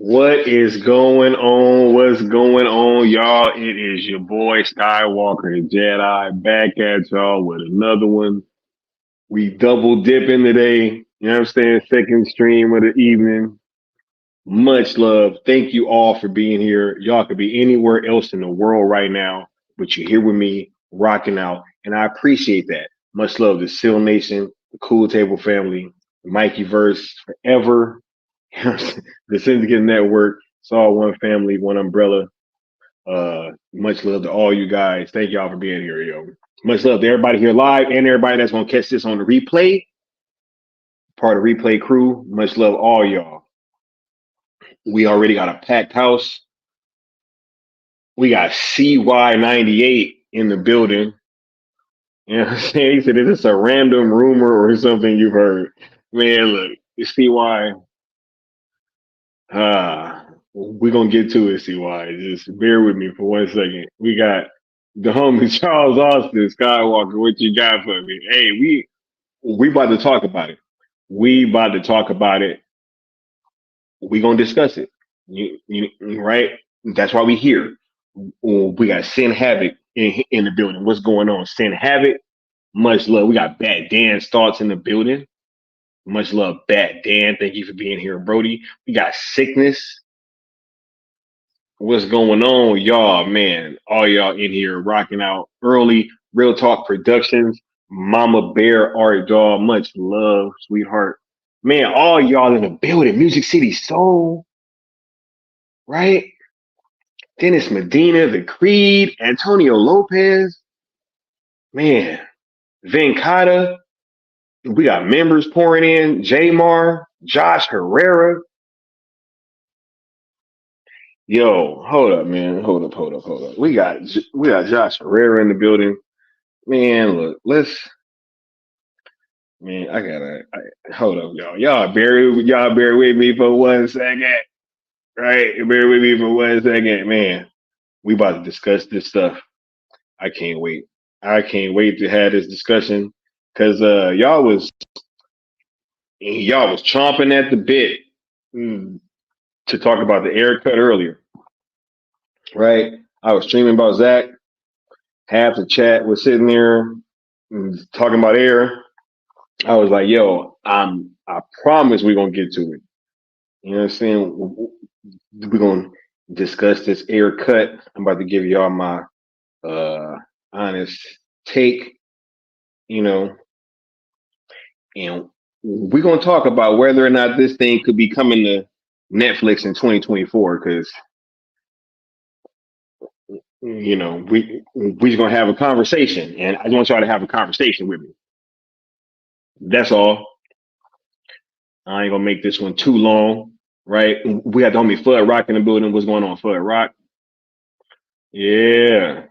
What is going on? What's going on, y'all? It is your boy Skywalker the Jedi back at y'all with another one. We double dipping today. You know what I'm saying? Second stream of the evening. Much love. Thank you all for being here. Y'all could be anywhere else in the world right now, but you're here with me, rocking out. And I appreciate that. Much love to Seal Nation, the Cool Table family, the Mikey Verse, forever. The Syndicate Network. It's all one family, one umbrella. Much love to all you guys. Thank y'all for being here, yo. Much love to everybody here live and everybody that's gonna catch this on the replay. Part of replay crew. Much love all y'all. We already got a packed house. We got CY98 in the building. You know what I'm saying? He said, is this a random rumor or something you've heard? Man, look, CY, we're going to get to it, CY. Just bear with me for 1 second. We got the homie Charles Austin Skywalker. What you got for me? Hey, we about to talk about it. We about to talk about it. We gonna discuss it. Right? That's why we here. We got Sin Havoc in the building. What's going on? Sin Havoc. Much love. We got Bat Dan's thoughts in the building. Much love, Bat Dan. Thank you for being here, Brody. We got Sickness. What's going on, y'all? Man, all y'all in here rocking out early. Real Talk Productions. Mama Bear, Art Dog. Much love, sweetheart. Man, all y'all in the building. Music City Soul. Right? Dennis Medina, The Creed, Antonio Lopez. Man, Venkata. We got members pouring in. Jamar, Josh Herrera. Yo, hold up, man. Hold up. We got Josh Herrera in the building. Man, look, hold up, y'all. Y'all bear with me for 1 second. Right? Bear with me for 1 second, man. We about to discuss this stuff. I can't wait. I can't wait to have this discussion because y'all was chomping at the bit to talk about the Ayer Cut earlier, right? I was streaming about Zach. Half the chat was sitting there talking about Ayer. I was like, yo, I promise we're gonna get to it. You know what I'm saying? We're gonna discuss this Ayer Cut. I'm about to give y'all my honest take, you know, and we're gonna talk about whether or not this thing could be coming to Netflix in 2024, because you know we're gonna have a conversation, and I just want y'all to have a conversation with me. That's all. I ain't gonna make this one too long, right? We got the homie Fudd Rock in the building. What's going on, Fudd Rock? Yeah.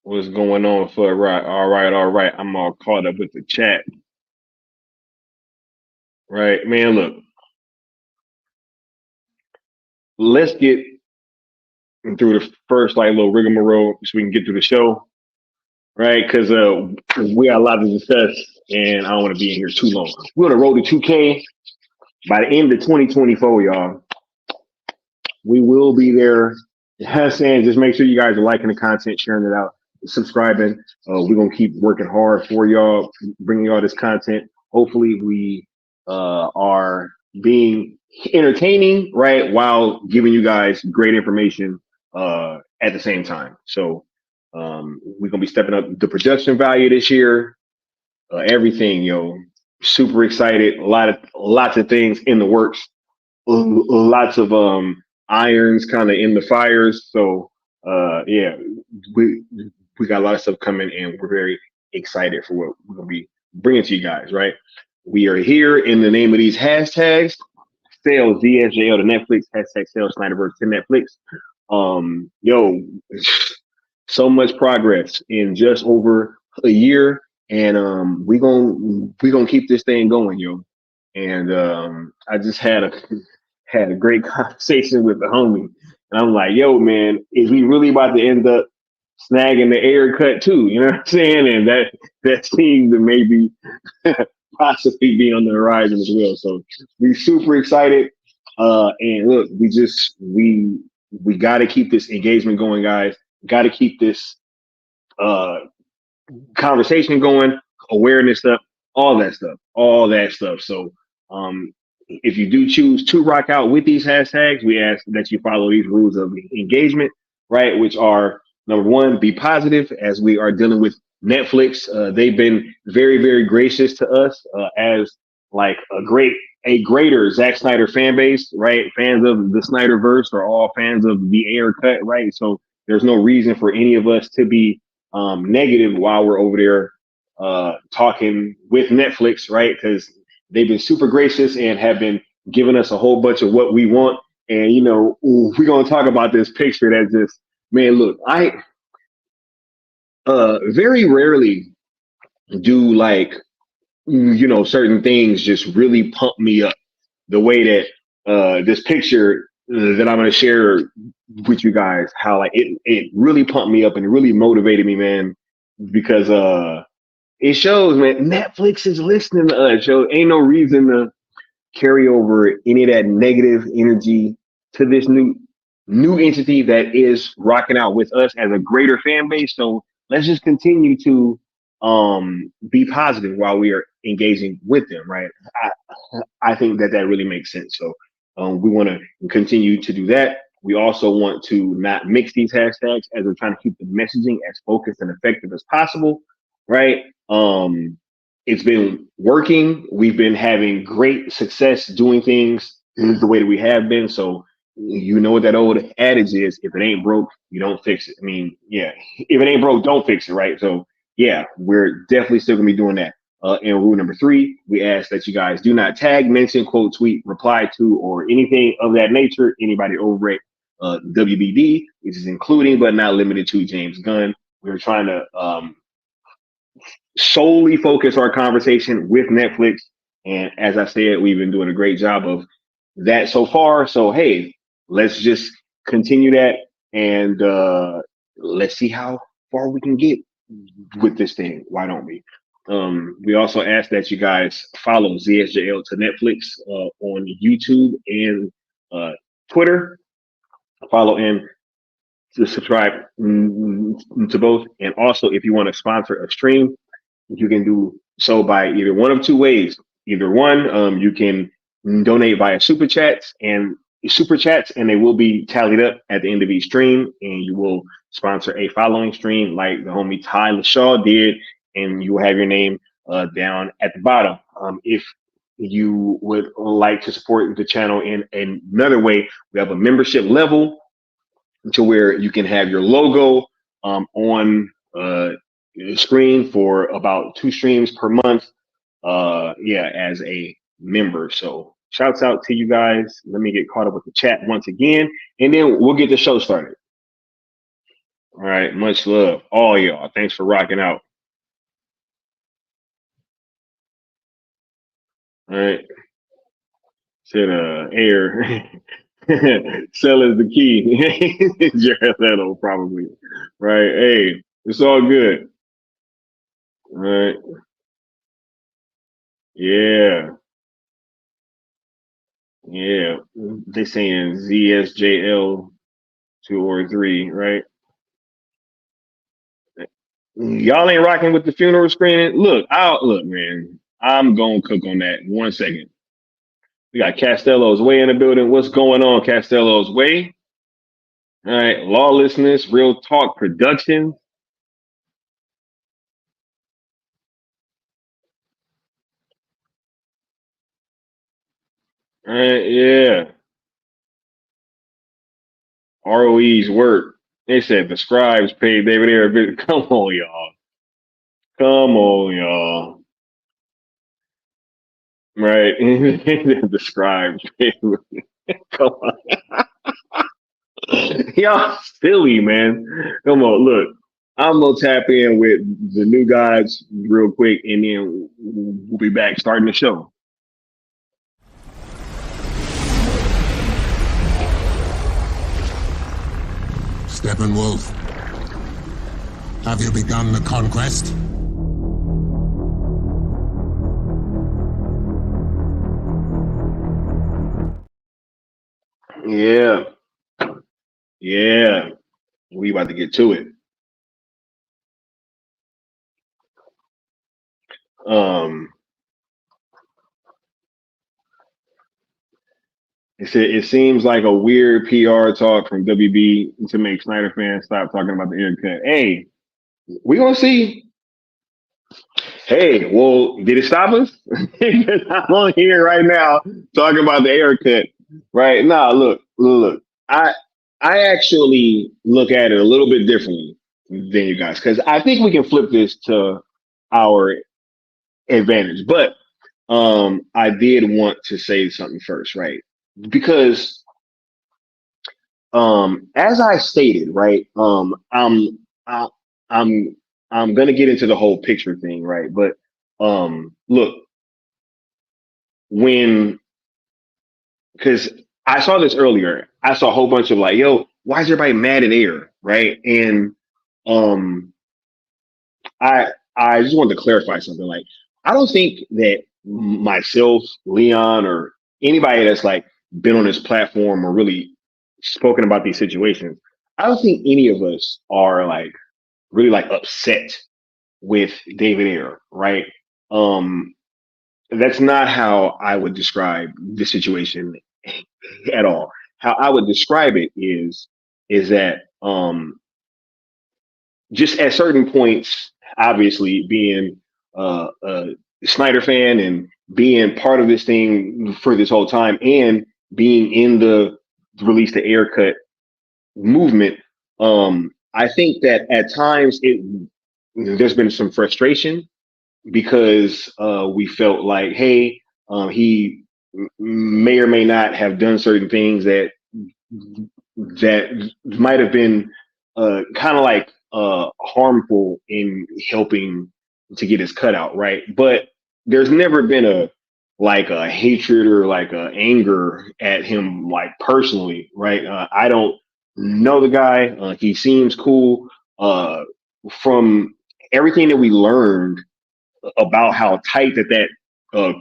What's going on, Fudd Rock? All right. I'm all caught up with the chat. Right, man, look. Let's get through the first little rigmarole so we can get through the show, right? Because we got a lot to discuss, and I don't want to be in here too long. We're on the road to 2K by the end of 2024, y'all. We will be there. Saying, just make sure you guys are liking the content, sharing it out, subscribing. We're gonna keep working hard for y'all, bringing y'all this content. Hopefully, we are being entertaining, right, while giving you guys great information at the same time. So we're gonna be stepping up the production value this year. Everything, yo, super excited. Lots of things in the works. Lots of irons kind of in the fires. So yeah, we got a lot of stuff coming, and we're very excited for what we're gonna be bringing to you guys. Right, we are here in the name of these hashtags. Sales DSJL to Netflix, hashtag sales Snyderverse to Netflix. Yo, so much progress in just over a year, and we gonna keep this thing going, yo. And I just had a great conversation with the homie, and I'm like, yo, man, is we really about to end up snagging the Ayer Cut too? You know what I'm saying? And that seems to maybe possibly be on the horizon as well. So we super excited. And look, we got to keep this engagement going, guys. Got to keep this conversation going, awareness up, all that stuff. So if you do choose to rock out with these hashtags, we ask that you follow these rules of engagement, right? Which are, number one, be positive, as we are dealing with Netflix. They've been very, very gracious to us as like a greater Zack Snyder fan base, right? Fans of the Snyderverse are all fans of the Ayer Cut, right? So there's no reason for any of us to be negative while we're over there talking with Netflix, right? Because they've been super gracious and have been giving us a whole bunch of what we want. And we're gonna talk about this picture that just, man, look, I very rarely do like certain things just really pump me up the way that this picture that I'm gonna share with you guys, how like it really pumped me up and it really motivated me, man, because it shows, man, Netflix is listening to us. So ain't no reason to carry over any of that negative energy to this new entity that is rocking out with us as a greater fan base. So let's just continue to be positive while we are engaging with them, right? I think that that really makes sense. So we want to continue to do that. We also want to not mix these hashtags as we're trying to keep the messaging as focused and effective as possible, right? It's been working. We've been having great success doing things the way that we have been. So you know what that old adage is: if it ain't broke, you don't fix it. I mean, yeah, if it ain't broke, don't fix it, right? So yeah, we're definitely still gonna be doing that. And rule number 3, we ask that you guys do not tag, mention, quote, tweet, reply to, or anything of that nature anybody over at WBD, which is including but not limited to James Gunn. We're trying to solely focus our conversation with Netflix. And as I said, we've been doing a great job of that so far. So, hey, let's just continue that and let's see how far we can get with this thing. Why don't we? We also ask that you guys follow ZSJL to Netflix on YouTube and Twitter. Follow and to subscribe to both. And also, if you want to sponsor a stream, you can do so by either one of two ways. Either one, you can donate via super chats, and they will be tallied up at the end of each stream, and you will sponsor a following stream like the homie Ty LaShaw did, and you will have your name down at the bottom. If you would like to support the channel in another way, we have a membership level to where you can have your logo on screen for about 2 streams per month. As a member. So shouts out to you guys. Let me get caught up with the chat once again, and then we'll get the show started. All right, much love, all y'all. Thanks for rocking out. All right, said Ayer. Sell is the key. Jared Leto, probably. Right. Hey, it's all good. All right. Yeah. Yeah. They saying ZSJL 2 or 3, right? Y'all ain't rocking with the funeral screening. Look, man. I'm gonna cook on that in 1 second. We got Castello's Way in the building. What's going on, Castello's Way? All right, Lawlessness, Real Talk Production. All right, yeah. ROE's work. They said the scribes paid David Ayer a bit. Come on, y'all. Come on, y'all. Right. The scribes. Come on. Y'all silly, man. Come on, look. I'm gonna tap in with the new guys real quick, and then we'll be back starting the show. Steppenwolf, have you begun the conquest? Yeah. Yeah. We about to get to it. It seems like a weird PR talk from WB to make Snyder fans stop talking about the Ayer Cut. Hey, we gonna see. Hey, well, did it stop us? I'm on here right now talking about the Ayer Cut. Right? Nah, look. I actually look at it a little bit differently than you guys, because I think we can flip this to our advantage. But I did want to say something first, right? Because As I stated, right, I, I'm, I'm gonna get into the whole picture thing, right? But, look, when, because I saw this earlier, I saw a whole bunch of like, yo, why is everybody mad at Air, right? And, um, I just wanted to clarify something. Like, I don't think that myself, Leon, or anybody that's like been on this platform or really spoken about these situations, I don't think any of us are like really like upset with David Ayer, right? Um, that's not how I would describe the situation at all. How I would describe it is that just at certain points, obviously being a Snyder fan and being part of this thing for this whole time and being in the release the Ayer Cut movement, I think that at times there's been some frustration because we felt like, hey, he may or may not have done certain things that might have been kind of like harmful in helping to get his cutout, right? But there's never been a like a hatred or like a anger at him like personally, right? I don't know the guy. He seems cool. From everything that we learned about how tight that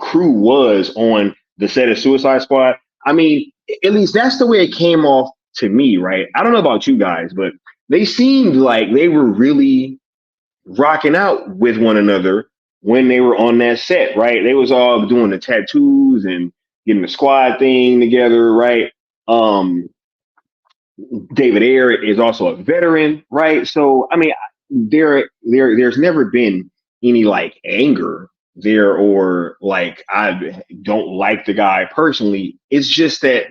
crew was on the set of Suicide Squad. I mean, at least that's the way it came off to me, right? I don't know about you guys, but they seemed like they were really rocking out with one another when they were on that set, right? They was all doing the tattoos and getting the squad thing together, right? Um, David Ayer is also a veteran, right? So I mean, there's never been any like anger there or like I don't like the guy personally. It's just that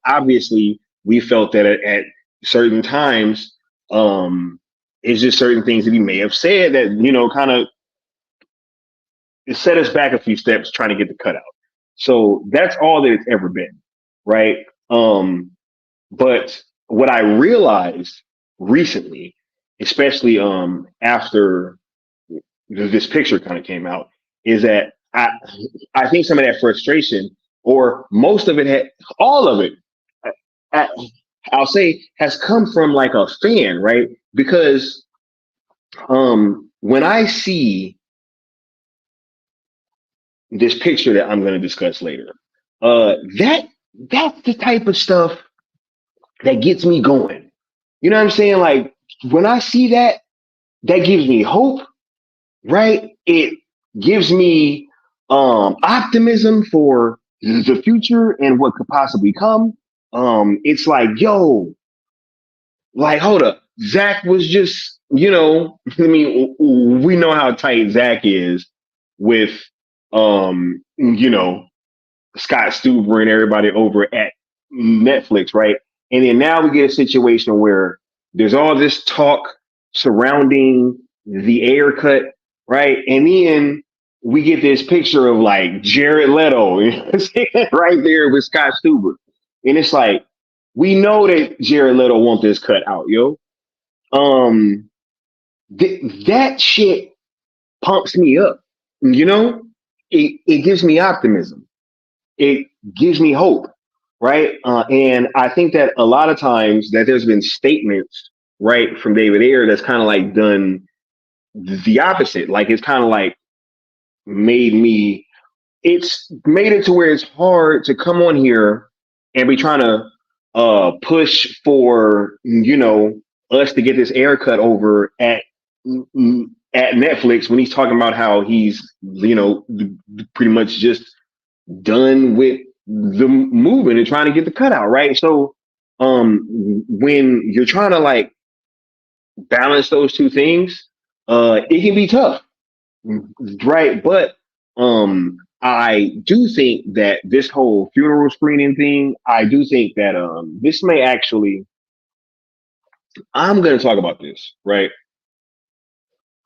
obviously we felt that at certain times, um, it's just certain things that he may have said that kind of set us back a few steps trying to get the cutout. So that's all that it's ever been, right? But what I realized recently, especially after this picture kind of came out, is that I think some of that frustration, or most of it, all of it, I, I'll say, has come from like a fan, right? Because when I see this picture that I'm going to discuss later, that that's the type of stuff that gets me going. You know what I'm saying? Like when I see that, that gives me hope, right? It gives me optimism for the future and what could possibly come. It's like, yo, like hold up. Zach was just, I mean, we know how tight Zach is with Scott Stuber and everybody over at Netflix, right? And then now we get a situation where there's all this talk surrounding the Ayer Cut, right? And then we get this picture of like Jared Leto, right there with Scott Stuber. And it's like, we know that Jared Leto wants this cut out, yo. Um, that shit pumps me up, you know? It gives me optimism, it gives me hope, right? And I think that a lot of times that there's been statements, right, from David Ayer that's kind of like done the opposite. Like it's kind of like made me, it's made it to where it's hard to come on here and be trying to push for, us to get this Ayer Cut over at Netflix when he's talking about how he's, pretty much just done with the moving and trying to get the cutout, right? So when you're trying to like balance those two things, it can be tough, right? But I do think that this whole funeral screening thing, I do think that this may actually, I'm gonna talk about this, right?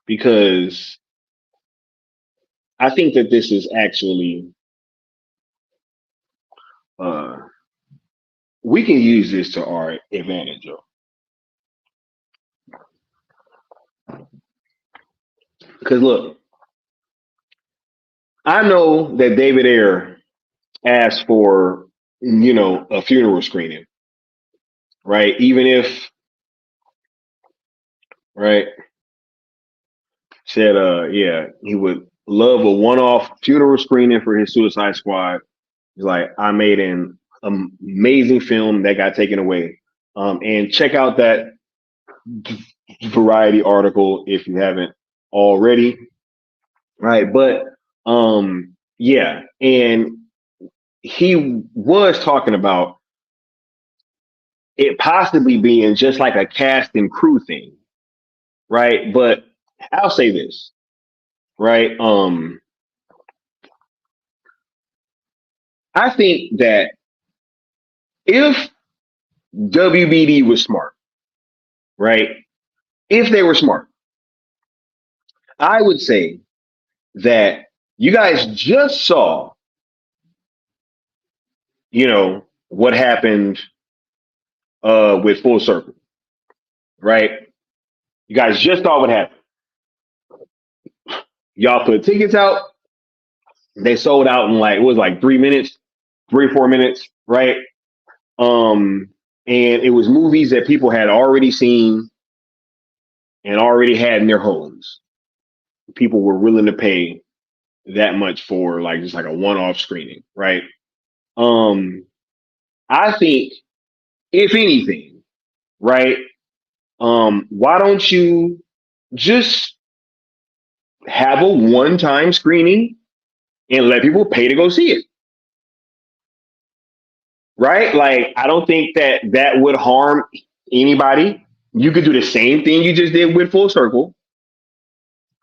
Because I think that this is actually uh we can use this to our advantage, Joe. Because look, I know that David Ayer asked for, a funeral screening, right? Even if, right, said, yeah, he would love a one-off funeral screening for his Suicide Squad. He's like, I made an amazing film that got taken away. And check out that Variety article if you haven't already, right? But yeah, and he was talking about it possibly being just like a cast and crew thing, right? But I'll say this, right? I think that if WBD was smart, right? If they were smart, I would say that you guys just saw, what happened with Full Circle, right? You guys just saw what happened. Y'all put tickets out. They sold out in it was like 3 minutes, 4 minutes, right? And it was movies that people had already seen and already had in their homes. People were willing to pay that much for just like a one-off screening, right? I think if anything, right? Why don't you just have a one-time screening and let people pay to go see it? Right? I don't think that would harm anybody. You could do the same thing you just did with Full Circle,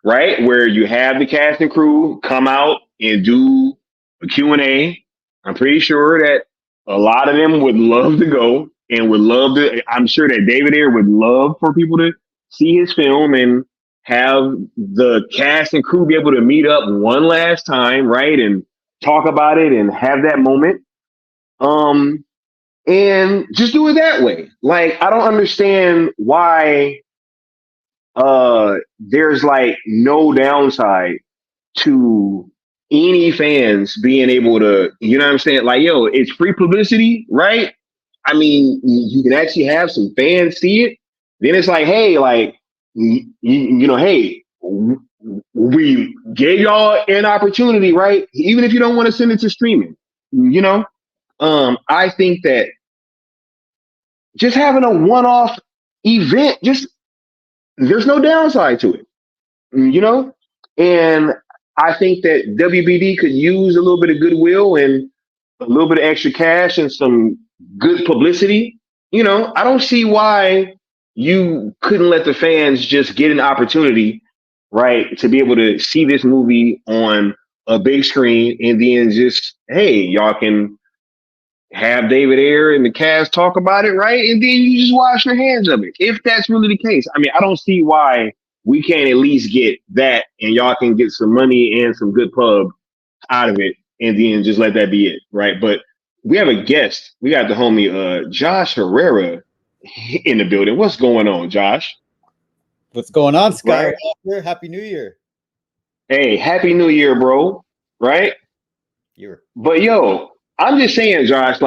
right? Where you have the cast and crew come out and do a Q&A. I'm pretty sure that a lot of them would love to go and would love to. I'm sure that David Ayer would love for people to see his film and have the cast and crew be able to meet up one last time, right? And talk about it and have that moment. And just do it that way. I don't understand why there's no downside to any fans being able to, you know what I'm saying? Yo, it's free publicity, right? I mean, you can actually have some fans see it. Then it's hey, hey, we gave y'all an opportunity, right? Even if you don't want to send it to streaming, I think that just having a one-off event, there's no downside to it, And I think that WBD could use a little bit of goodwill and a little bit of extra cash and some good publicity. I don't see why you couldn't let the fans just get an opportunity, right, to be able to see this movie on a big screen and then just, hey, y'all can have David Ayer and the cast talk about it, right? And then you just wash your hands of it. If that's really the case. I mean, I don't see why we can't at least get that and y'all can get some money and some good pub out of it and then just let that be it, right? But we have a guest. We got the homie Josh Herrera in the building. What's going on, Josh? What's going on, Scott? Right? Happy New Year. Hey, Happy New Year, bro. Right? But yo, I'm just saying, Josh,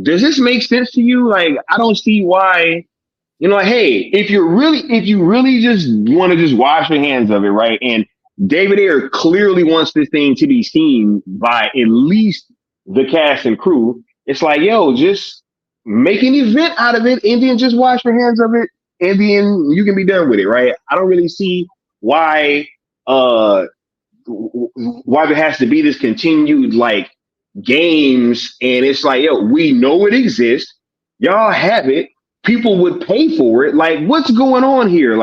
does this make sense to you? I don't see why, hey, if you really just want to just wash your hands of it, right? And David Ayer clearly wants this thing to be seen by at least the cast and crew. It's yo, just make an event out of it and then just wash your hands of it and then you can be done with it, right? I don't really see why there has to be this continued games, and it's yo, we know it exists, y'all have it, people would pay for it. What's going on here?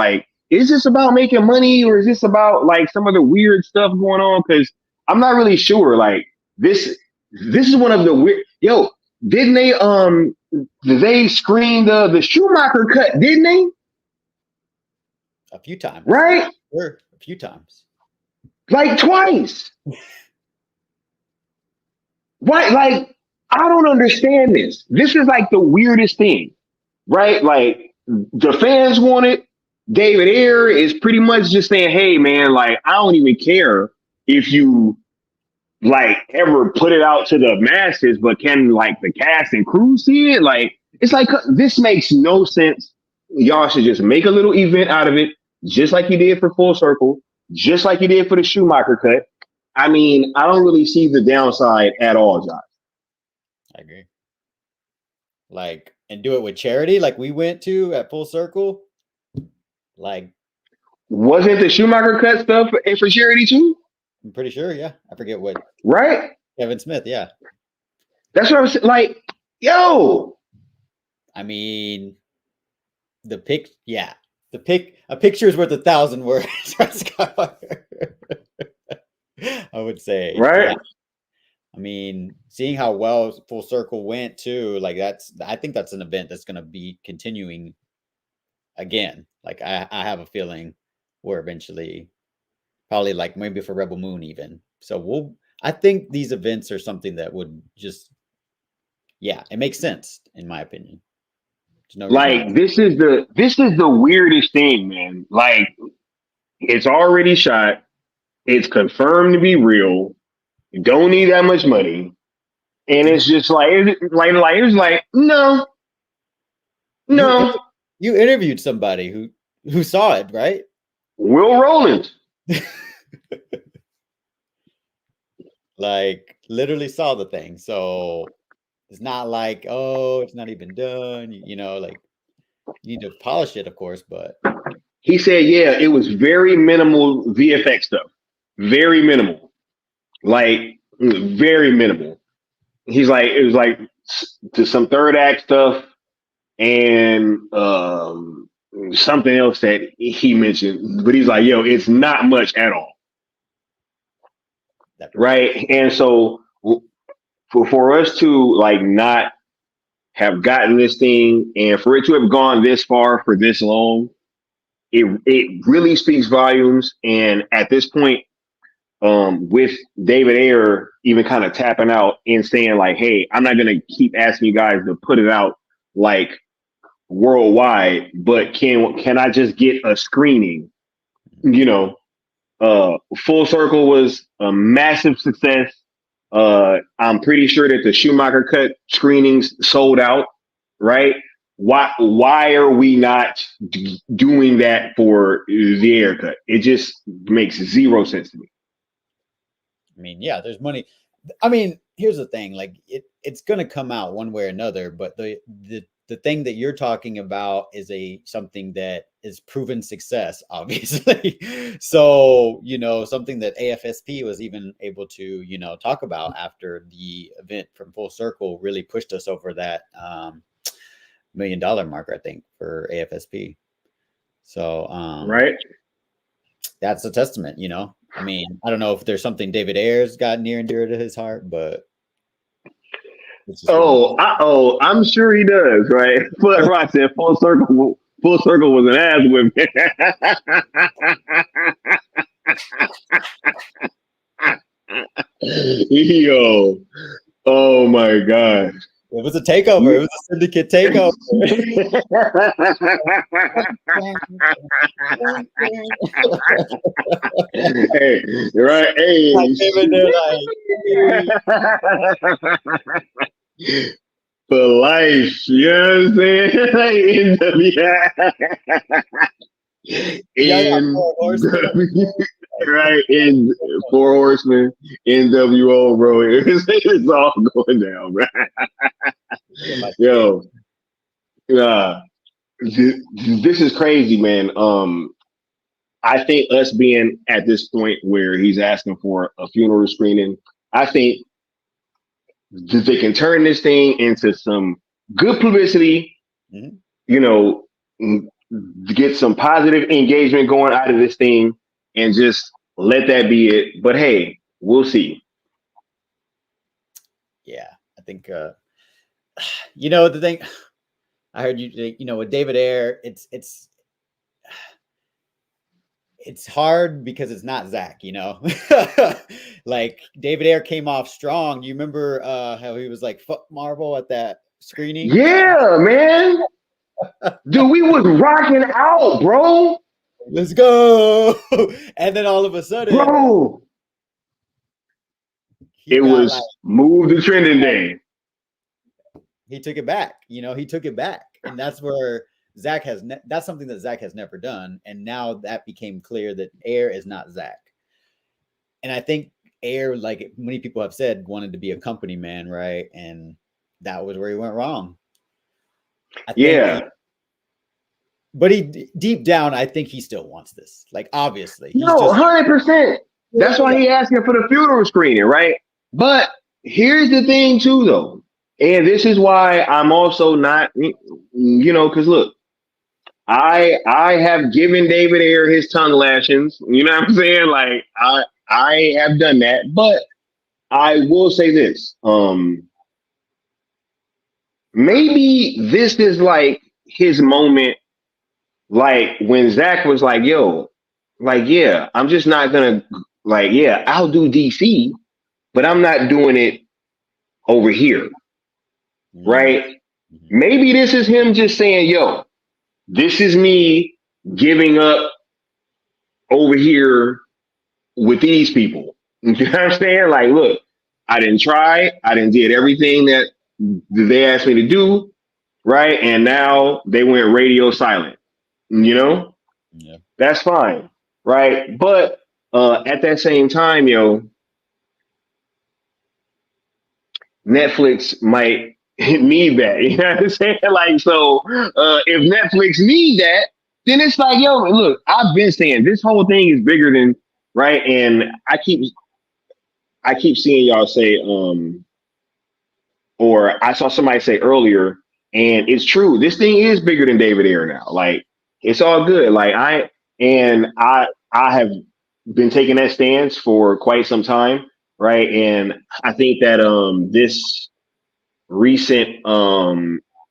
Is this about making money or is this about some of the weird stuff going on? Because I'm not really sure. This is one of the weird. Yo, didn't they screen the Schumacher cut? Didn't they? A few times, right? Sure, a few times. Twice. Why? I don't understand this. This is like the weirdest thing, right? Like the fans want it. David Ayer is pretty much just saying, "Hey, man, like I don't even care if you like ever put it out to the masses, but can like the cast and crew see it? Like it's like this makes no sense. Y'all should just make a little event out of it, just like you did for Full Circle, just like you did for the Schumacher cut. I mean, I don't really see the downside at all, Josh. I agree. Like, and do it with charity, like we went to at Full Circle. Like, wasn't the Schumacher cut stuff for charity too? I'm pretty sure, yeah. I forget what. Right? Kevin Smith, yeah. That's what I was like. Yo, I mean, a picture is worth 1,000 words. I would say, right? yeah. I mean, seeing how well Full Circle went too, like I think that's an event that's going to be continuing again. Like I have a feeling we're eventually probably like maybe for Rebel Moon even. So I think these events are something that would just, yeah, it makes sense in my opinion. No like this is the weirdest thing, man. Like it's already shot. It's confirmed to be real. You don't need that much money. And it's just like no. You interviewed somebody who saw it, right? Will Rowland. Like literally saw the thing. So it's not like, oh, it's not even done. You know, like you need to polish it, of course, but he said, yeah, it was very minimal VFX stuff. Very minimal. Like very minimal. He's like, it was like to some third act stuff and something else that he mentioned. But he's like, yo, it's not much at all. Right. And so for us to like not have gotten this thing and for it to have gone this far for this long, it really speaks volumes. And at this point, with David Ayer even kind of tapping out and saying like, hey, I'm not going to keep asking you guys to put it out like worldwide, but can I just get a screening? You know, Full Circle was a massive success. I'm pretty sure that the Schumacher cut screenings sold out, right? Why are we not doing that for the Ayer cut? It just makes zero sense to me. I mean, yeah, there's money. I mean, here's the thing, like it's going to come out one way or another, but the thing that you're talking about is something that is proven success, obviously. So, you know, something that AFSP was even able to, you know, talk about after the event from Full Circle really pushed us over that $1 million mark, I think, for AFSP. So, right. That's a testament, you know. I mean, I don't know if there's something David Ayer's got near and dear to his heart, but I'm sure he does, right? But right there, Full Circle was an ass whipping. Yo, oh my god. It was a takeover. It was a syndicate takeover. Hey, right? Hey, for life, you know what I'm saying? Right in Four Horsemen, NWO, bro. It's all going down, bro. Yo, this is crazy, man. I think us being at this point where he's asking for a funeral screening, I think they can turn this thing into some good publicity, you know, get some positive engagement going out of this thing and just let that be it. But hey, we'll see. Yeah, I think, you know, the thing I heard you know, with David Ayer, it's hard because it's not Zack, like David Ayer came off strong. You remember how he was like, fuck Marvel at that screening? Yeah, man. Dude, we was rocking out, bro. Let's go. And then all of a sudden, Bro. It was move the trending day. He took it back. He took it back. And that's where Zack that's something that Zack has never done. And now that became clear that Ayer is not Zack. And I think Ayer, like many people have said, wanted to be a company man, right? And that was where he went wrong. But he deep down, I think he still wants this. Like, obviously. No, 100%. That's why he asking for the funeral screening, right? But here's the thing too, though. And this is why I'm also not, because look, I have given David Ayer his tongue lashings. You know what I'm saying? Like, I have done that. But I will say this. Maybe this is like his moment. Like when Zack was like, yo, like, yeah, I'm just not gonna, like, yeah, I'll do DC, but I'm not doing it over here. Right? Maybe this is him just saying, yo, this is me giving up over here with these people. You know what I'm saying? Like, look, I didn't try. I didn't did everything that they asked me to do. Right? And now they went radio silent. Yeah, that's fine, right? But at that same time, Netflix might need that. You know what I'm saying? Like, so if Netflix need that, then it's like, yo, look, I've been saying this whole thing is bigger than, right? And I keep seeing y'all say, or I saw somebody say earlier, and it's true. This thing is bigger than David Ayer now. Like, it's all good. Like I have been taking that stance for quite some time, right? And I think that this recent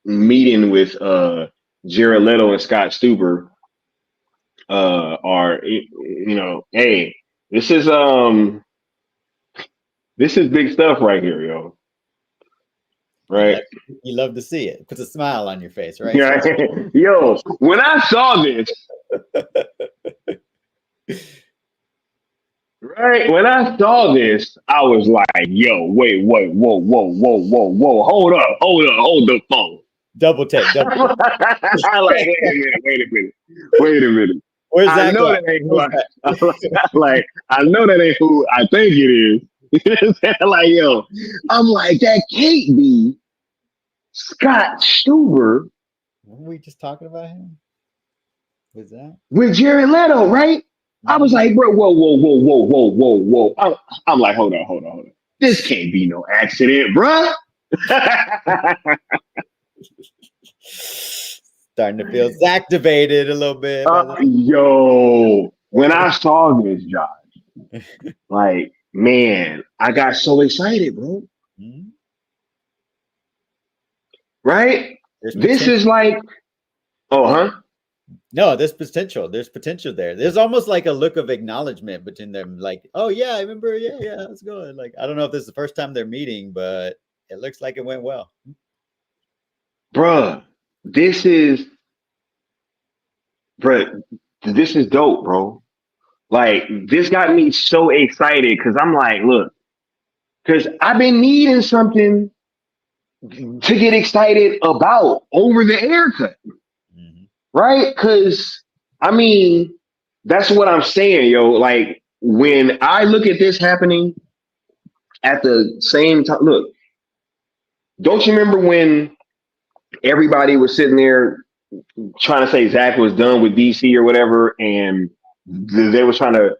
meeting with Jared Leto and Scott Stuber are, hey, this is big stuff right here, yo. Right. You love to see it. Puts a smile on your face, right? Yeah. Yo, when I saw this, right? When I saw this, I was like, yo, wait, whoa, hold the phone. Double take. I'm like, wait a minute. Where's I know that ain't who I know that ain't who I think it is. Like, yo, I'm like, that can't be Scott Stuber. Weren't we just talking about him? Was that with Jared Leto, right? I was like, bro, whoa. I'm like, hold on. This can't be no accident, bro. Starting to feel activated a little bit. Yo, when I saw this, Josh, like, man, I got so excited, bro. Mm-hmm. Right? This is like, No, there's potential. There's potential there. There's almost like a look of acknowledgement between them. Like, oh yeah, I remember. Yeah, let's go. Like, I don't know if this is the first time they're meeting, but it looks like it went well. Bruh, this is dope, bro. Like, this got me so excited because I'm like, look, because I've been needing something to get excited about over the Ayer Cut. Mm-hmm. Right? Because, I mean, that's what I'm saying, yo. Like, when I look at this happening at the same time, look, don't you remember when everybody was sitting there trying to say Zack was done with DC or whatever, and they was trying to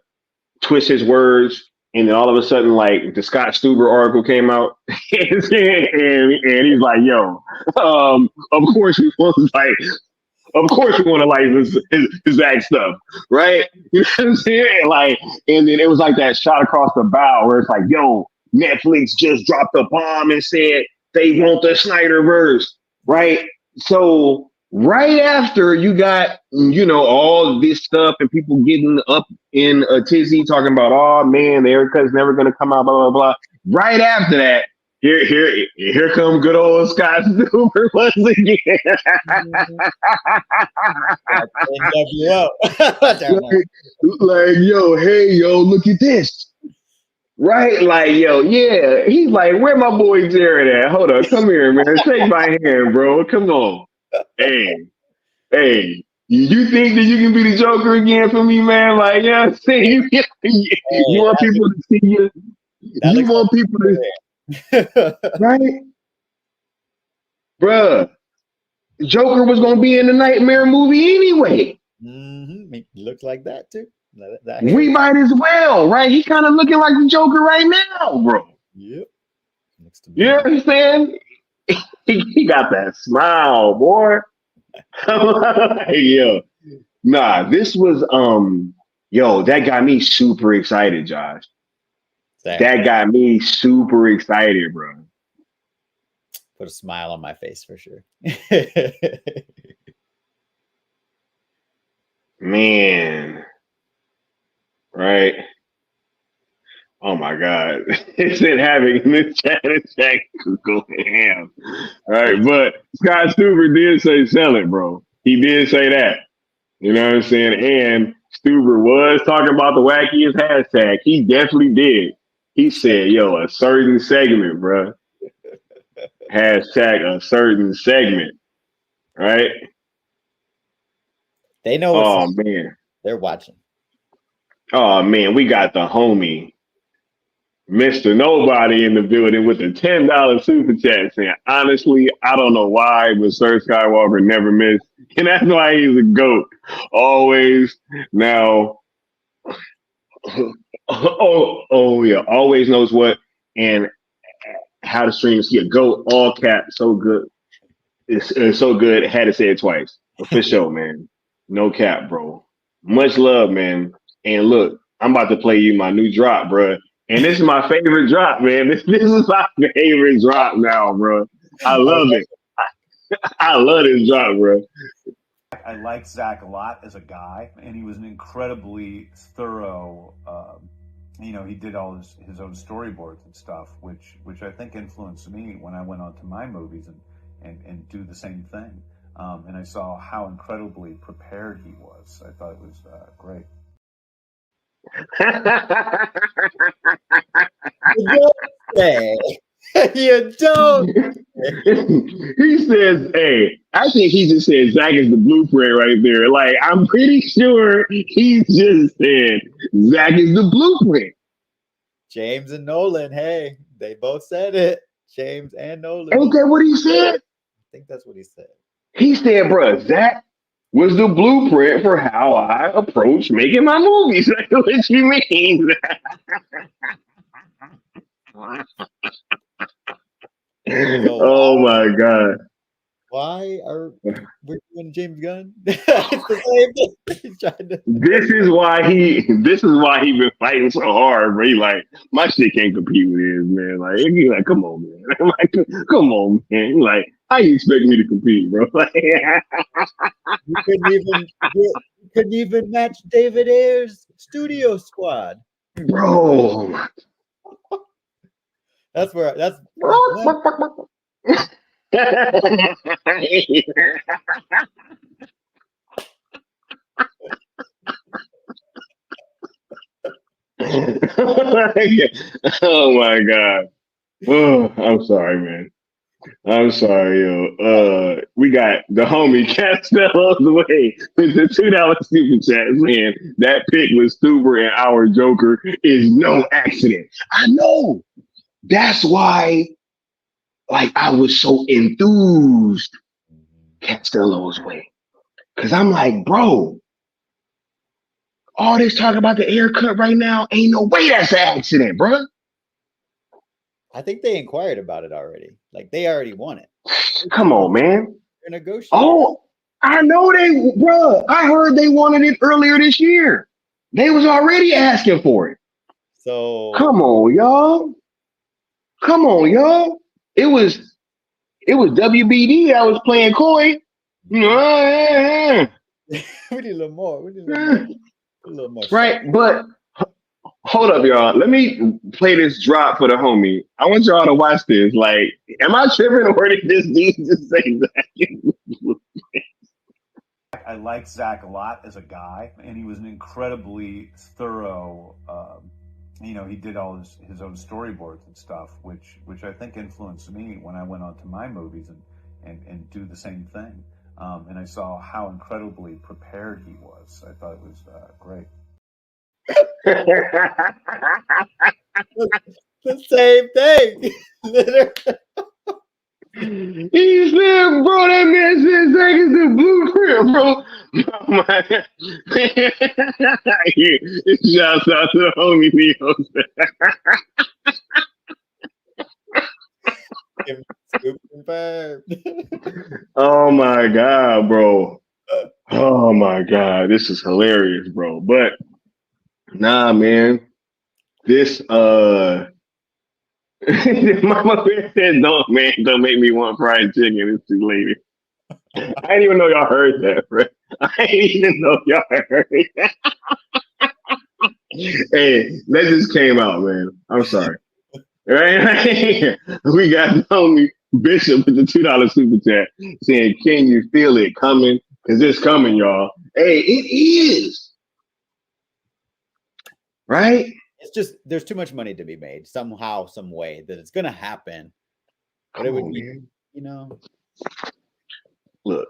twist his words, and then all of a sudden, like, the Scott Stuber article came out, and he's like, "Yo, of course we want to like his Zack stuff, right?" You know what I'm saying? Like, and then it was like that shot across the bow where it's like, "Yo, Netflix just dropped a bomb and said they want the Snyderverse," right? So Right after you got, all this stuff and people getting up in a tizzy talking about, oh man, the haircut's never gonna come out, blah blah blah. Right after that, here come good old Scott Stuber once again. like, yo, hey, yo, look at this. Right? Like, yo, yeah. He's like, where my boy Jared at? Hold on, come here, man. Shake my hand, bro. Come on. Hey, you think that you can be the Joker again for me, man? Like, yeah, you want people to see you. You want people to, right? Bruh, Joker was going to be in the Nightmare movie anyway. Mm-hmm. He looks like that, too. We might as well, right? He kind of looking like the Joker right now, bro. Yep. You know what I'm saying? He got that smile, boy. Yo, nah, this was that got me super excited, Josh. That got me super excited, bro. Put a smile on my face for sure. Man, right? Oh my God, it's in having in this chat. Go ham, right? But Scott Stuber did say sell it, bro. He did say that. You know what I'm saying? And Stuber was talking about the wackiest hashtag. He definitely did. He said, yo, a certain segment, bro. Hashtag a certain segment. Right? They know what's up. Man. They're watching. Oh man, we got the homie, Mr. Nobody in the building with a $10 super chat saying, honestly, I don't know why, but Sir Skywalker never missed. And that's why he's a GOAT. Always. Now, yeah, always knows what and how to stream see a GOAT, all cap, so good. It's so good, had to say it twice. But for sure, man. No cap, bro. Much love, man. And look, I'm about to play you my new drop, bro. And this is my favorite drop, man. This is my favorite drop now, bro. I love it. I love this drop, bro. I like Zack a lot as a guy, and he was an incredibly thorough. He did all his own storyboards and stuff, which I think influenced me when I went on to my movies and do the same thing. And I saw how incredibly prepared he was. I thought it was great. You don't. He says, hey, I think he just said Zack is the blueprint right there. Like, I'm pretty sure he just said Zack is the blueprint. James and Nolan, hey, they both said it. James and Nolan. Ain't that what he said? I think that's what he said. He said, bro, Zack was the blueprint for how I approach making my movies. What you mean? Oh my God. Why are we doing James Gunn? This is why he been fighting so hard, bro. He like, my shit can't compete with his, man. Like, he's like, come on, man. I'm like, come on, man. He's like, how you expect me to compete, bro? Like, you couldn't even match David Ayer's Studio Squad, bro. That's oh my God. Oh, I'm sorry, man. I'm sorry, yo. We got the homie Castello's way with the $2 super chat, man. That pick with Stuber and our Joker is no accident. I know. That's why, like, I was so enthused. Castello's way, because I'm like, bro, all this talk about the Ayer Cut right now, ain't no way that's an accident, bro. I think they inquired about it already. Like, they already won it. Come on, man. They're negotiating. Oh, I know bro. I heard they wanted it earlier this year. They was already asking for it. So come on, y'all. It was WBD that was playing coy. You know, We need a little more. We need a little more. A little more. right? But hold up, y'all. Let me play this drop for the homie. I want y'all to watch this. Like, am I tripping or did this dude just say that? I like Zach a lot as a guy, and he was an incredibly thorough. He did all his own storyboards and stuff, which I think influenced me when I went on to my movies and do the same thing. And I saw how incredibly prepared he was. I thought it was great. The same thing. Literally. He said, bro, that man said Zach is the blueprint, bro. Oh my Shouts out to the homie Neo. Oh my God, bro. Oh my God. This is hilarious, bro. But nah, man. This Mama Bear said, don't make me want fried chicken. It's too late. I didn't even know y'all heard that, bro. I didn't even know y'all heard that. Hey, that just came out, man. I'm sorry. Right? We got homie Bishop with the $2 super chat saying, can you feel it coming? Because it's coming, y'all. Hey, it is. Right? It's just there's too much money to be made somehow, some way that it's gonna happen. But it would be, man. Look,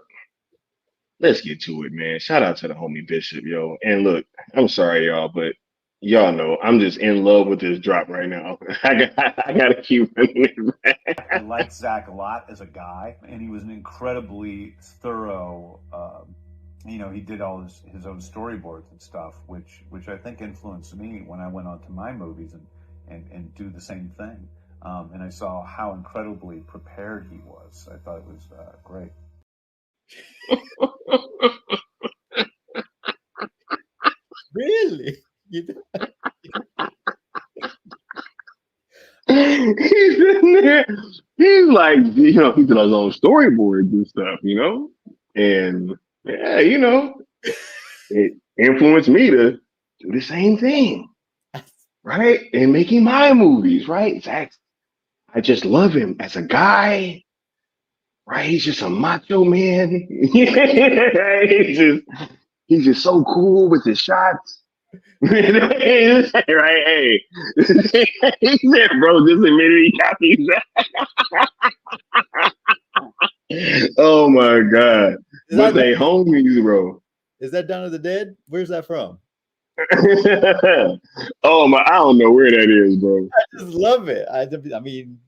let's get to it, man. Shout out to the homie Bishop, yo. And look, I'm sorry, y'all, but y'all know I'm just in love with this drop right now. I gotta keep running it back. I like Zach a lot as a guy, and he was an incredibly thorough. He did all his own storyboards and stuff, which I think influenced me when I went on to my movies and do the same thing. And I saw how incredibly prepared he was. I thought it was great. Really? He's in there. He's like, he did his own storyboards and stuff, and yeah, it influenced me to do the same thing, right? And making my movies, right? Zach, I just love him as a guy, right? He's just a macho man. he's just so cool with his shots. Right? Hey, he said, bro, just admitted he copied that. Oh my God. But they homies, bro. Is that Dawn of the Dead? Where's that from? Oh my, I don't know where that is, bro. I just love it. I mean,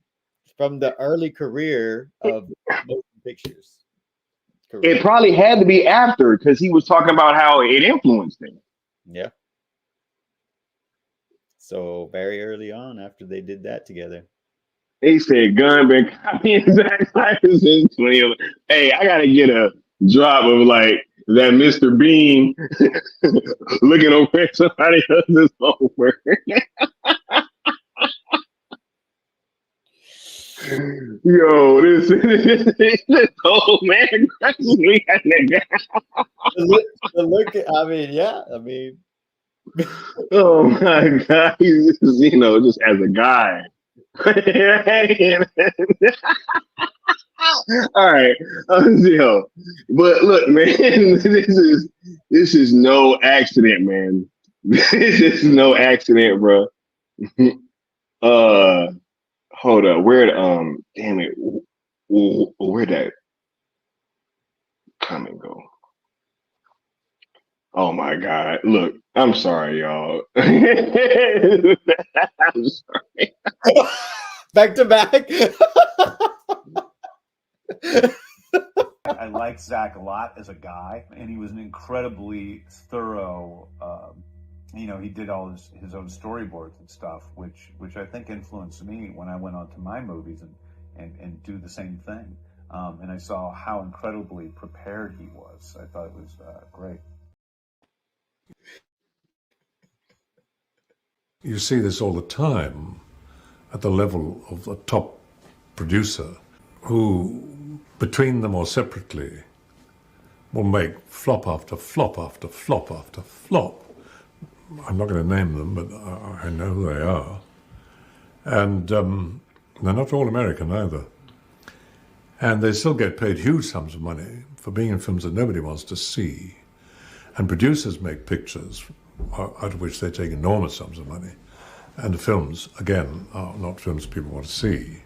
from the early career of motion pictures. It probably had to be after because he was talking about how it influenced him. Yeah. So very early on after they did that together. He said, Gunn been copying Zack Snyder since 2011. Hey, I got to get a drop of like that Mr. Bean looking over at somebody else's homework. Yo, this old man crushes me at the look, I mean, yeah, I mean. Oh my God, he's just, just as a guy. All right, but look, man, this is no accident, man. This is no accident, bro. Hold up, damn it, where'd that comment go? Oh my God! Look, I'm sorry, y'all. I'm sorry. Back to back. I like Zach a lot as a guy, and he was an incredibly thorough. He did all his own storyboards and stuff, which I think influenced me when I went on to my movies and do the same thing. And I saw how incredibly prepared he was. I thought it was great. You see this all the time at the level of a top producer who, between them or separately, will make flop after flop after flop after flop. I'm not going to name them, but I know who they are. And they're not all American either. And they still get paid huge sums of money for being in films that nobody wants to see. And producers make pictures out of which they take enormous sums of money. And the films, again, are not films people want to see.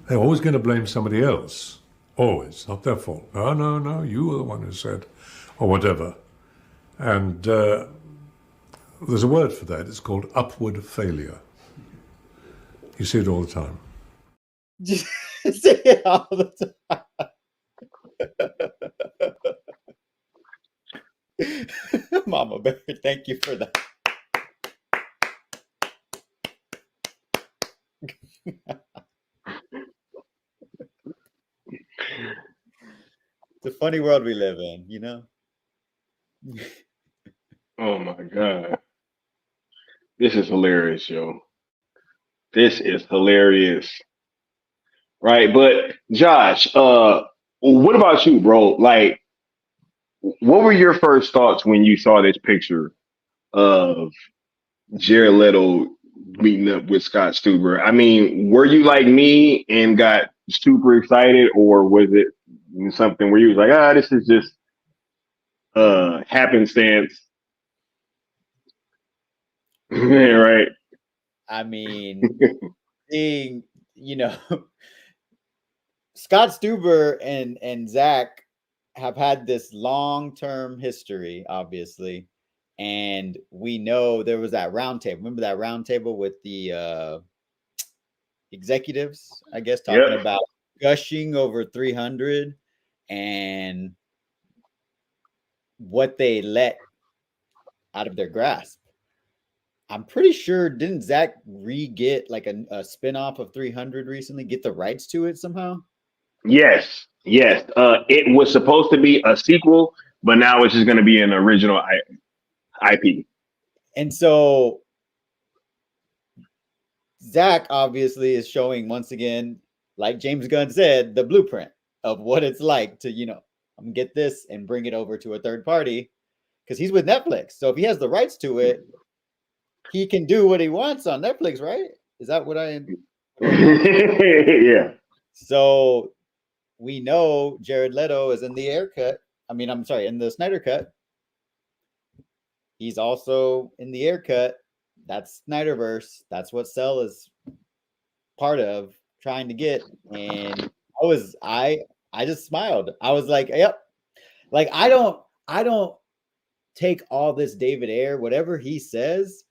They're always going to blame somebody else. Always. Not their fault. No, you were the one who said, or whatever. And there's a word for that. It's called upward failure. You see it all the time. See it all the time. Mama Bear, thank you for that. It's a funny world we live in, you know? Oh my God. This is hilarious, yo. This is hilarious. Right. But Josh, what about you, bro? Like, what were your first thoughts when you saw this picture of Jared Leto meeting up with Scott Stuber? I mean, were you like me and got super excited, or was it something where you was like, this is just happenstance? Right. I mean, seeing, Scott Stuber and Zack have had this long-term history, obviously. And we know there was that round table. Remember that round table with the executives, I guess, talking about gushing over 300 and what they let out of their grasp. I'm pretty sure, didn't Zack get like a spin-off of 300 recently, get the rights to it somehow? Yes. It was supposed to be a sequel, but now it's just going to be an original IP. And so Zack obviously is showing once again, like James Gunn said, the blueprint of what it's like to, get this and bring it over to a third party, because he's with Netflix. So if he has the rights to it, he can do what he wants on Netflix, right? Is that what I am? Yeah. So we know Jared Leto is in the Ayer Cut. In the Snyder Cut. He's also in the Ayer Cut. That's Snyderverse. That's what Cell is part of, trying to get. And I just smiled. I was like, yep. Like, I don't take all this David Ayer, whatever he says.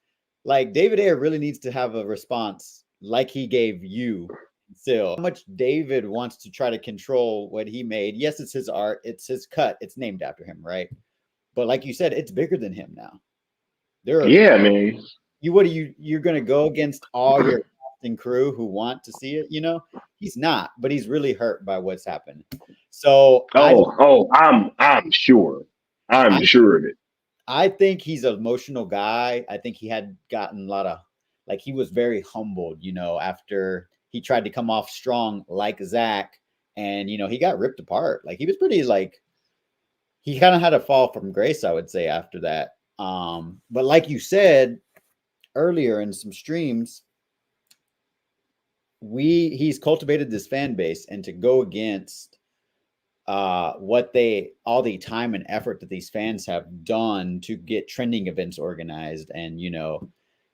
Like, David Ayer really needs to have a response like he gave you, Sil. How much David wants to try to control what he made. Yes, it's his art. It's his cut. It's named after him, right? But like you said, it's bigger than him now. Man. You're going to go against all your casting crew who want to see it, He's not, but he's really hurt by what's happened. So I'm sure. I'm sure of it. I think he's an emotional guy. I think he had gotten a lot of, like, he was very humbled, after he tried to come off strong like Zack, and, he got ripped apart. Like, he was pretty, like, he kind of had a fall from grace, I would say, after that. But like you said earlier in some streams, he's cultivated this fan base, and to go against all the time and effort that these fans have done to get trending events organized and,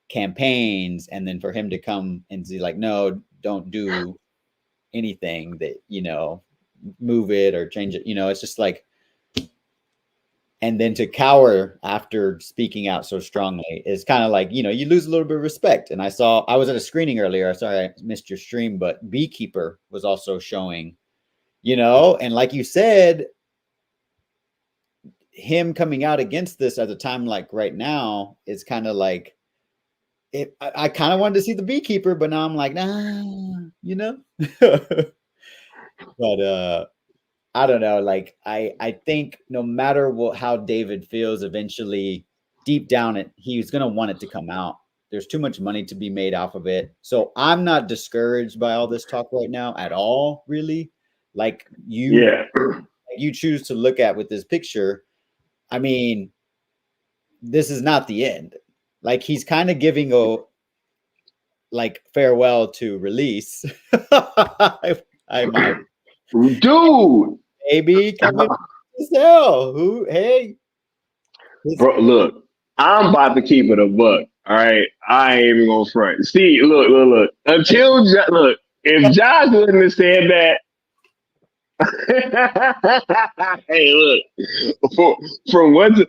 campaigns, and then for him to come and say like, no, don't do anything that, move it or change it. It's just like, and then to cower after speaking out so strongly is kind of like, you lose a little bit of respect. And I was at a screening earlier. Sorry, I missed your stream, but Beekeeper was also showing, and like you said, him coming out against this at a time like right now is kind of like, I kind of wanted to see the Beekeeper, but now I'm like, nah, but I don't know. Like, I think no matter how David feels, eventually deep down he's going to want it to come out. There's too much money to be made off of it. So I'm not discouraged by all this talk right now at all, really. Like, you choose to look at with this picture, I mean, this is not the end. Like, he's kind of giving a farewell to release. I might, Dude, maybe coming to sell. Who? Hey, bro, look, I'm about to keep it a buck. All right, I ain't even gonna front. See, look. Look, if Josh wouldn't have said that, hey, look, from what's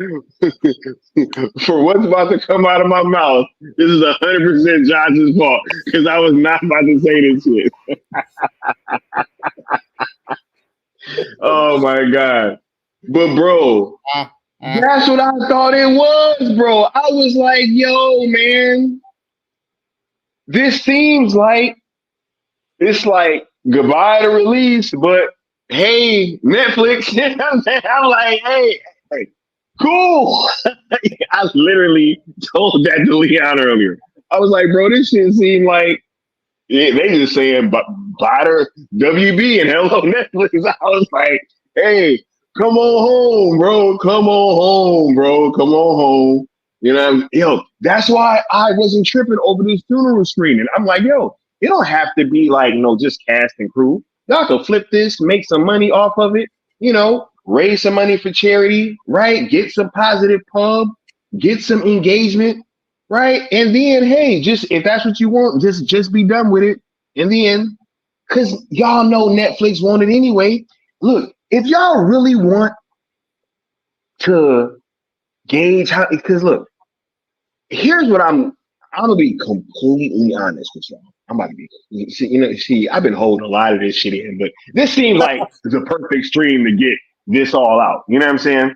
for what's about to come out of my mouth, this is 100% Josh's fault because I was not about to say this shit. Oh my god! But bro, that's what I thought it was, bro. I was like, yo, man, this seems like it's like goodbye to release, but hey, Netflix. I'm like, hey, cool. I literally told that to Leon earlier. I was like, bro, this shit seemed like they just saying bye to WB and hello Netflix. I was like, hey, come on home, bro. Come on home, bro. Come on home. You know, yo, that's why I wasn't tripping over this funeral screening. I'm like, yo, it don't have to be like, just cast and crew. Y'all can flip this, make some money off of it, raise some money for charity, right? Get some positive pub, get some engagement, right? And then, hey, just if that's what you want, just be done with it in the end. Because y'all know Netflix want it anyway. Look, if y'all really want to gauge how, because look, here's what I'm gonna be completely honest with y'all. I'm about to be, I've been holding a lot of this shit in, but this seems like the perfect stream to get this all out. You know what I'm saying?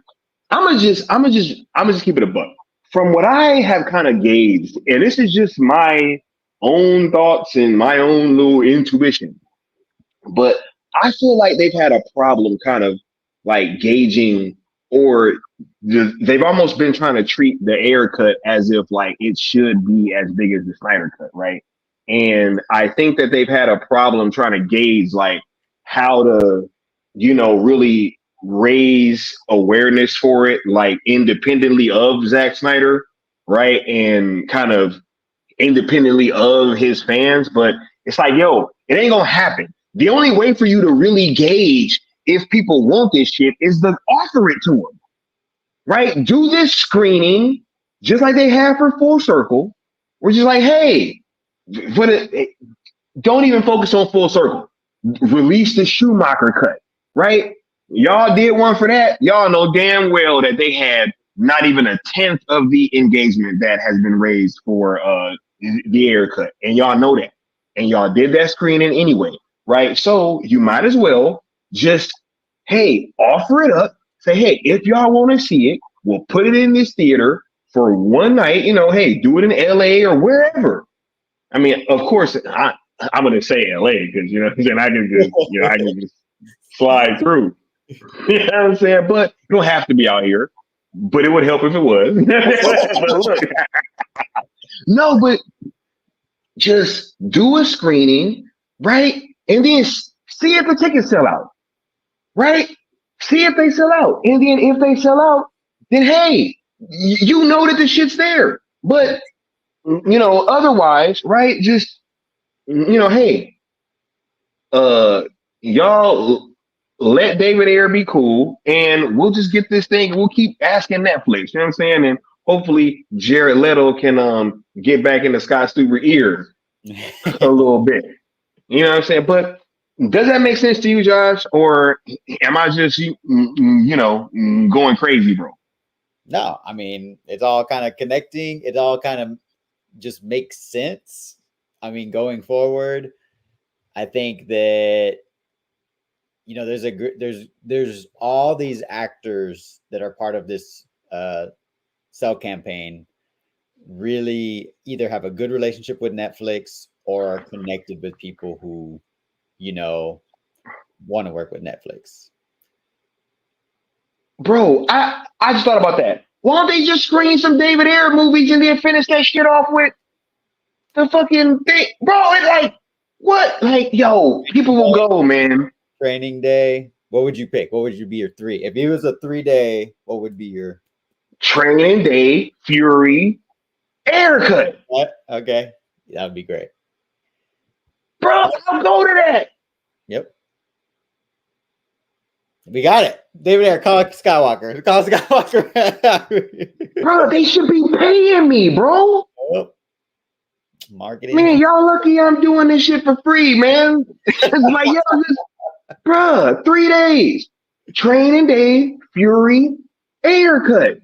I'm gonna just keep it a buck. From what I have kind of gauged, and this is just my own thoughts and my own little intuition, but I feel like they've had a problem kind of like gauging, or they've almost been trying to treat the Ayer Cut as if like it should be as big as the Snyder Cut, right? And I think that they've had a problem trying to gauge like how to, really raise awareness for it, like independently of Zack Snyder, right? And kind of independently of his fans. But it's like, yo, it ain't gonna happen. The only way for you to really gauge if people want this shit is to offer it to them, right? Do this screening just like they have for Full Circle. We're just like, hey, don't even focus on Full Circle. Release the Schumacher cut, right? Y'all did one for that. Y'all know damn well that they had not even a tenth of the engagement that has been raised for the Ayer Cut, and y'all know that, and y'all did that screening anyway, right? So you might as well just, hey, offer it up. Say, hey, if y'all want to see it, we'll put it in this theater for one night. Hey, do it in LA or wherever. I mean, of course, I'm going to say LA because, then I can just slide through. You know what I'm saying? But you don't have to be out here. But it would help if it was. But look, no, but just do a screening, right? And then see if the tickets sell out, right? See if they sell out. And then if they sell out, then hey, you know that the shit's there. But, otherwise, right? Just, hey, y'all let David Ayer be cool, and we'll just get this thing. We'll keep asking Netflix, you know what I'm saying? And hopefully Jared Leto can get back into Scott Stuber ear a little bit. You know what I'm saying? But does that make sense to you, Josh? Or am I just, going crazy, bro? No, I mean, it's all kind of connecting. It all kind of just makes sense. I mean, going forward, I think that, there's all these actors that are part of this sell campaign really either have a good relationship with Netflix or are connected with people who, want to work with Netflix. Bro, I just thought about that. Why don't they just screen some David Ayer movies and then finish that shit off with the fucking thing? Bro, it's like, what? Like, yo, people will go, man. Training Day. What would you pick? What would you be your 3? If it was a 3-day, what would be your Training Day, Fury, Ayer Cut. what? Okay. That would be great. Bro, I'll go to that. Yep. We got it. David Ayer, call Skywalker. Call Skywalker. Bro, they should be paying me, bro. Oh, marketing. Man, y'all lucky I'm doing this shit for free, man. It's like, yo, bro, 3 days. Training Day, Fury, Ayer Cut.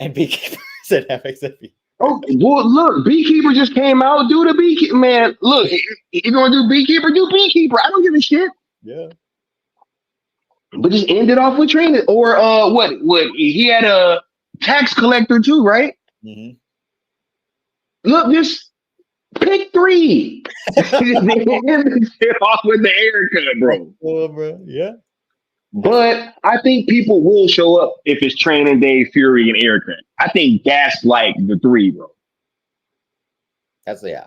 And Beekeeper said FXFE. Oh, well, look, Beekeeper just came out. Do the Beekeeper, man. Look, if you want to do Beekeeper, do Beekeeper. I don't give a shit. Yeah. But just end it off with training. Or what? He had a tax collector too, right? Mm-hmm. Look, just pick 3. End this shit off with the Ayer Cut, bro. Oh, bro. Yeah. But I think people will show up if it's Training Day, Fury, and Ayer Cut. I think that's like the 3, bro. That's yeah.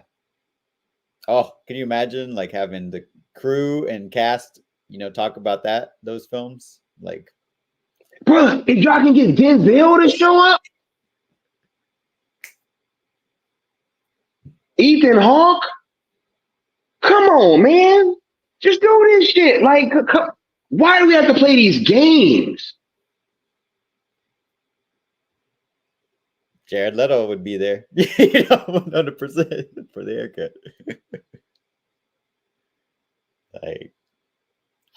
Oh, can you imagine like having the crew and cast, talk about those films? Like, Bro, if y'all can get Denzel to show up, Ethan Hawke, come on, man. Just do this shit. Like, why do we have to play these games? Jared Leto would be there, 100% for the haircut. Like,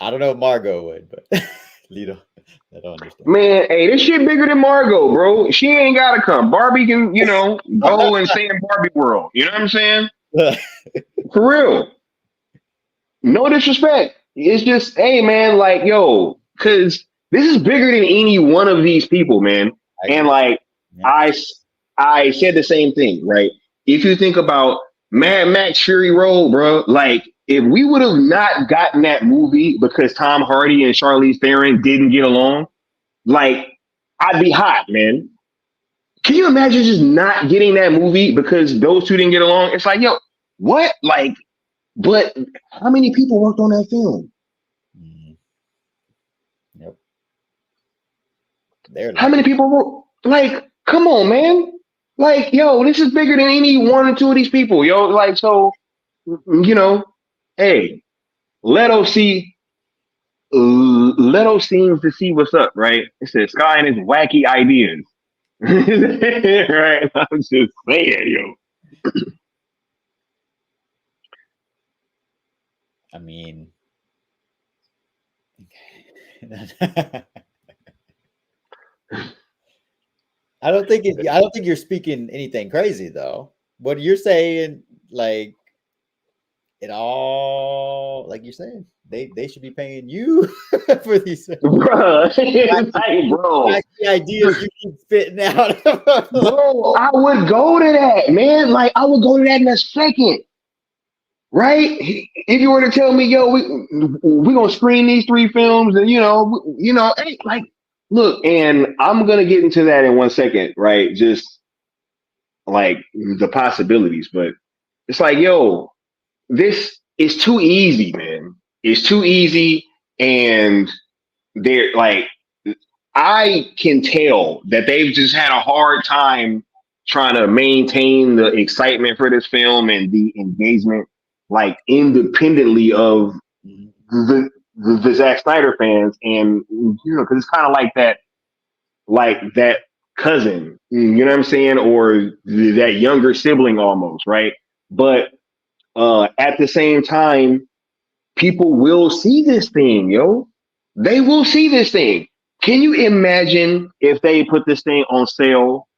I don't know if Margot would, but Leto, I don't understand. Man, hey, this shit bigger than Margot, bro. She ain't gotta come. Barbie can, go and stay in Barbie world. You know what I'm saying? For real. No disrespect. It's just, hey, man, like, yo, because this is bigger than any one of these people, man. And like, yeah. I said the same thing, right? If you think about Mad Max Fury Road, bro, like, if we would have not gotten that movie because Tom Hardy and Charlize Theron didn't get along, like, I'd be hot, man. Can you imagine just not getting that movie because those two didn't get along? It's like, yo, what? Like, but how many people worked on that film? Yep. How many people were like, come on, man. Like, yo, this is bigger than any one or two of these people, yo. Like, so, hey, Leto seems to see what's up, right? It says Sky and his wacky ideas. Right? I'm just saying, yo. I mean, I don't think you're speaking anything crazy though. What you're saying, like, it all, like you're saying, they should be paying you for these, bro. Like, bro, the ideas you keep spitting out. Bro, I would go to that, man. Like, I would go to that in a second. Right? If you were to tell me, yo, we're gonna screen these 3 films, and hey, like, look, and I'm gonna get into that in 1 second, right? Just like the possibilities, but it's like, yo, this is too easy, man. It's too easy, and they're like, I can tell that they've just had a hard time trying to maintain the excitement for this film and the engagement, like, independently of the Zack Snyder fans, and because it's kind of like that cousin, you know what I'm saying, or that younger sibling almost, right? But at the same time, people will see this thing, yo. They will see this thing. Can you imagine if they put this thing on sale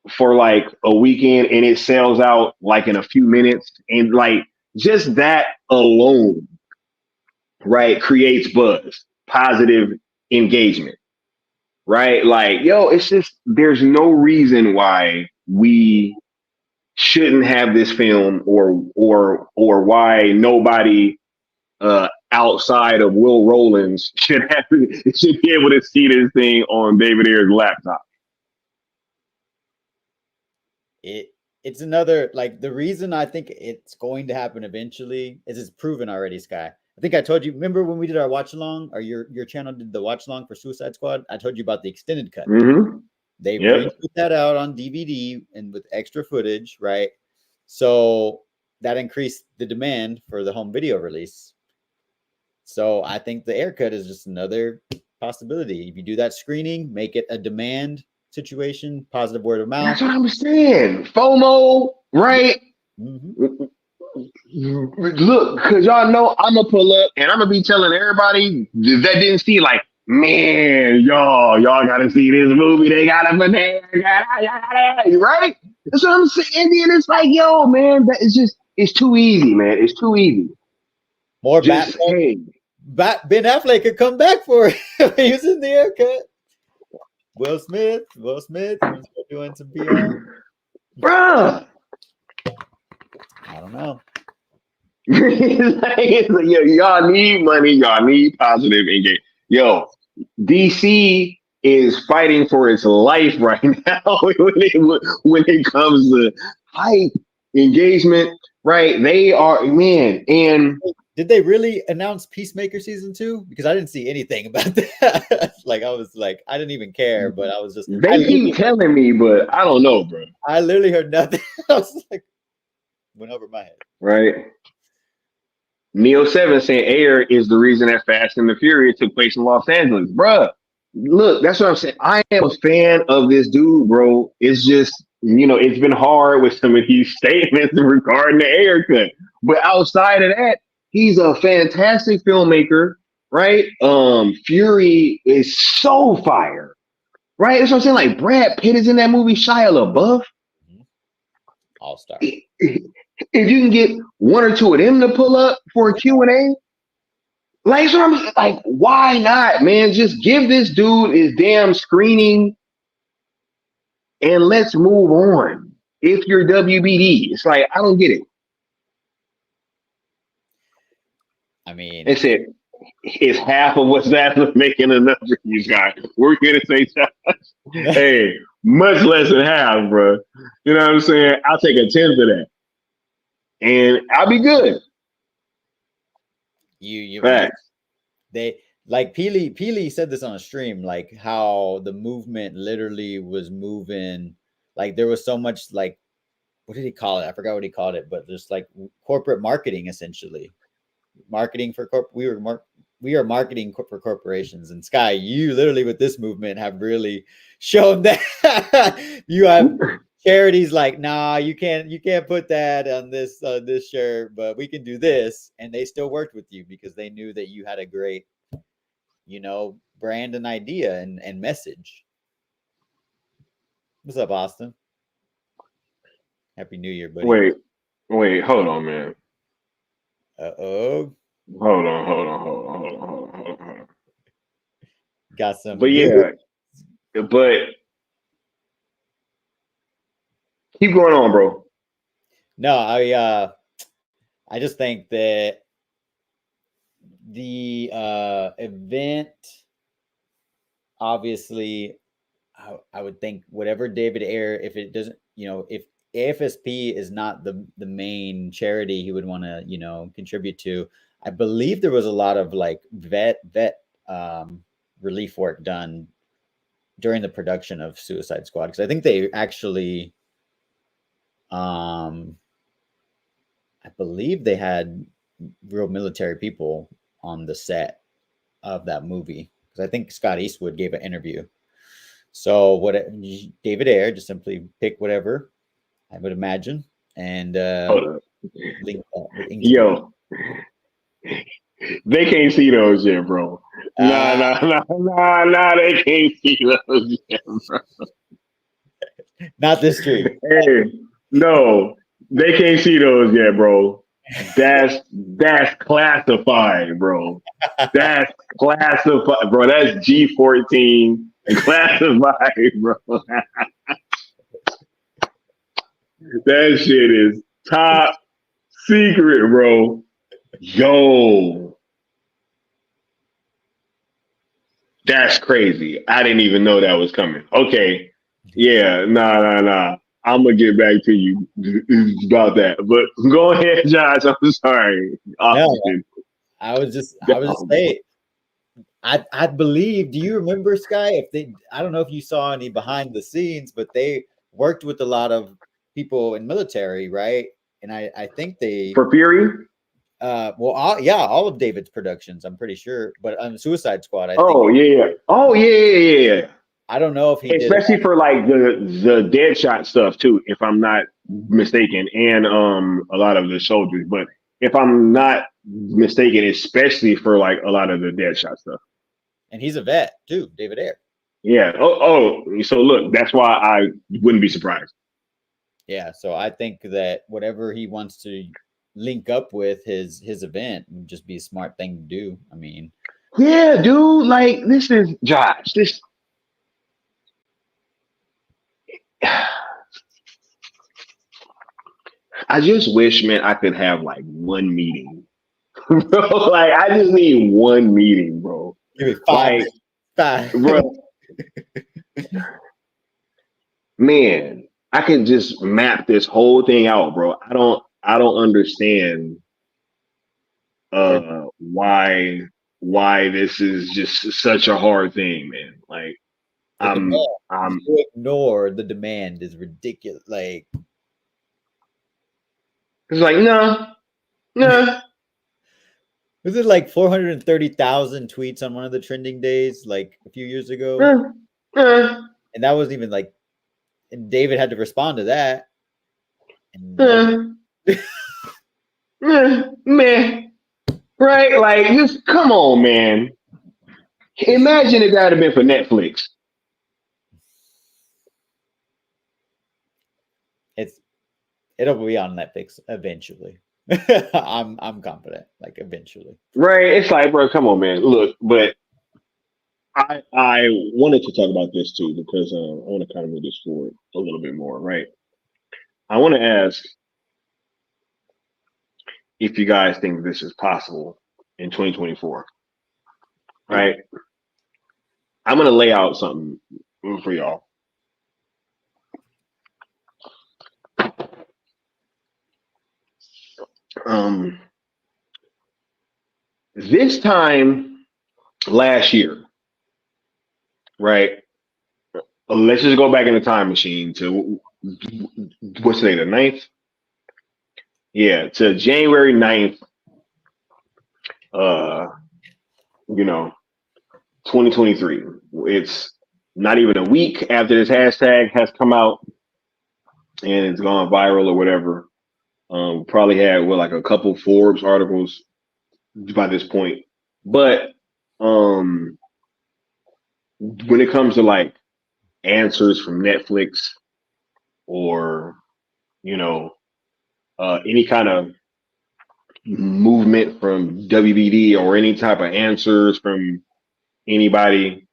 for like a weekend and it sells out like in a few minutes, and like just that alone, right, creates buzz, positive engagement, right? Like, yo, it's just, there's no reason why we shouldn't have this film, or why nobody outside of Will Rowlands should be able to see this thing on David Ayer's laptop. It's another, like, the reason I think it's going to happen eventually is it's proven already, Sky. I think I told you. Remember when we did our watch along, or your channel did the watch along for Suicide Squad? I told you about the extended cut. Mm-hmm. They Yep. put that out on DVD and with extra footage, right? So that increased the demand for the home video release. So I think the Ayer Cut is just another possibility. If you do that screening, make it a demand situation, positive word of mouth. That's what I'm saying. FOMO, right? Mm-hmm. Look, because y'all know I'm going to pull up and I'm going to be telling everybody that didn't see, like, man, y'all got to see this movie. They got a banana, right? That's what I'm saying. And then it's like, yo, man, it's too easy, man. It's too easy. More Just, Ben Affleck could come back for it. He was in the Ayer Cut. Will Smith, doing some PR. Bruh. I don't know. It's like, yo, y'all need money. Y'all need positive engagement. Yo, DC is fighting for its life right now when it comes to hype, engagement, right? They are, man, and did they really announce Peacemaker season 2? Because I didn't see anything about that. Like I was like, I didn't even care, but I was just they keep telling me, but I don't know, bro. I literally heard nothing. I was like, went over my head. Right. Neo7 saying Ayer is the reason that Fast and the Furious took place in Los Angeles. Bruh, look, that's what I'm saying. I am a fan of this dude, bro. It's just, it's been hard with some of these statements regarding the Ayer Cut. But outside of that, he's a fantastic filmmaker, right? Fury is so fire, right? That's what I'm saying. Like, Brad Pitt is in that movie, Shia LaBeouf. All-star. If you can get one or two of them to pull up for a Q&A, like, so I'm like, why not, man? Just give this dude his damn screening and let's move on. If you're WBD, it's like, I don't get it. I mean, It's half of what's that making another you guys. We're gonna say, hey, much less than half, bro. You know what I'm saying? I'll take a tenth of that. And I'll be good. You Facts. They like Peely said this on a stream, like how the movement literally was moving. Like there was so much, like, what did he call it? I forgot what he called it, but just like corporate marketing, essentially. Marketing for we are marketing for corporations. And Sky, you literally with this movement have really shown that you have charities like, nah, you can't put that on this shirt, but we can do this, and they still worked with you because they knew that you had a great, brand and idea and message. What's up, Austin? Happy New Year, buddy. Wait, hold on, man. Uh-oh. Hold on. Got some. But yeah, but keep going on, bro. No, I just think that the event, obviously, I would think whatever David Ayer, if it doesn't, if AFSP is not the main charity he would want to, contribute to, I believe there was a lot of like vet relief work done during the production of Suicide Squad, because I think they actually, I believe they had real military people on the set of that movie, because I think Scott Eastwood gave an interview. So David Ayer just simply pick whatever, I would imagine, and link yo, they can't see those yet, bro. Nah, they can't see those yet, bro. Not this stream. Hey, no, they can't see those yet, bro. That's classified, bro. That's classified, bro. That's G14 classified, bro. That shit is top secret, bro. Yo. That's crazy. I didn't even know that was coming. Okay. Yeah, nah. I'm gonna get back to you about that. But go ahead, Josh. I'm sorry. No, I was just saying. I believe. Do you remember, Sky? I don't know if you saw any behind the scenes, but they worked with a lot of people in military, right? And I think they For Fury. all of David's productions, I'm pretty sure, but on Suicide Squad, I think. Oh yeah. Oh yeah. I don't know if he did, especially for like the Deadshot stuff too, if I'm not mistaken, and a lot of the soldiers. But if I'm not mistaken, especially for like a lot of the Deadshot stuff. And he's a vet too, David Ayer. Yeah. So look, that's why I wouldn't be surprised. Yeah. So I think that whatever he wants to link up with his event would just be a smart thing to do. I mean, yeah, dude. Like this is Josh. This. I just wish, man, I could have like one meeting, bro. Like I just need one meeting, bro. Give me five. Bro. Man, I can just map this whole thing out, bro. I don't understand why this is just such a hard thing, man. Like you ignore the demand is ridiculous. Like it's like no. Was it like 430,000 tweets on one of the trending days, like a few years ago? And that wasn't even like, and David had to respond to that. And man, right? Like, just come on, man. Imagine if that had been for Netflix. It'll be on Netflix eventually. I'm confident, like eventually. Right? It's like, bro, come on, man. Look, but I wanted to talk about this too because I want to kind of move this forward a little bit more, right? I want to ask if you guys think this is possible in 2024, right? I'm going to lay out something for y'all. This time last year, right? Let's just go back in the time machine to what's today, the 9th? Yeah, to January 9th, 2023. It's not even a week after this hashtag has come out and it's gone viral or whatever. Probably had like a couple Forbes articles by this point. But when it comes to like answers from Netflix or any kind of movement from WBD or any type of answers from anybody,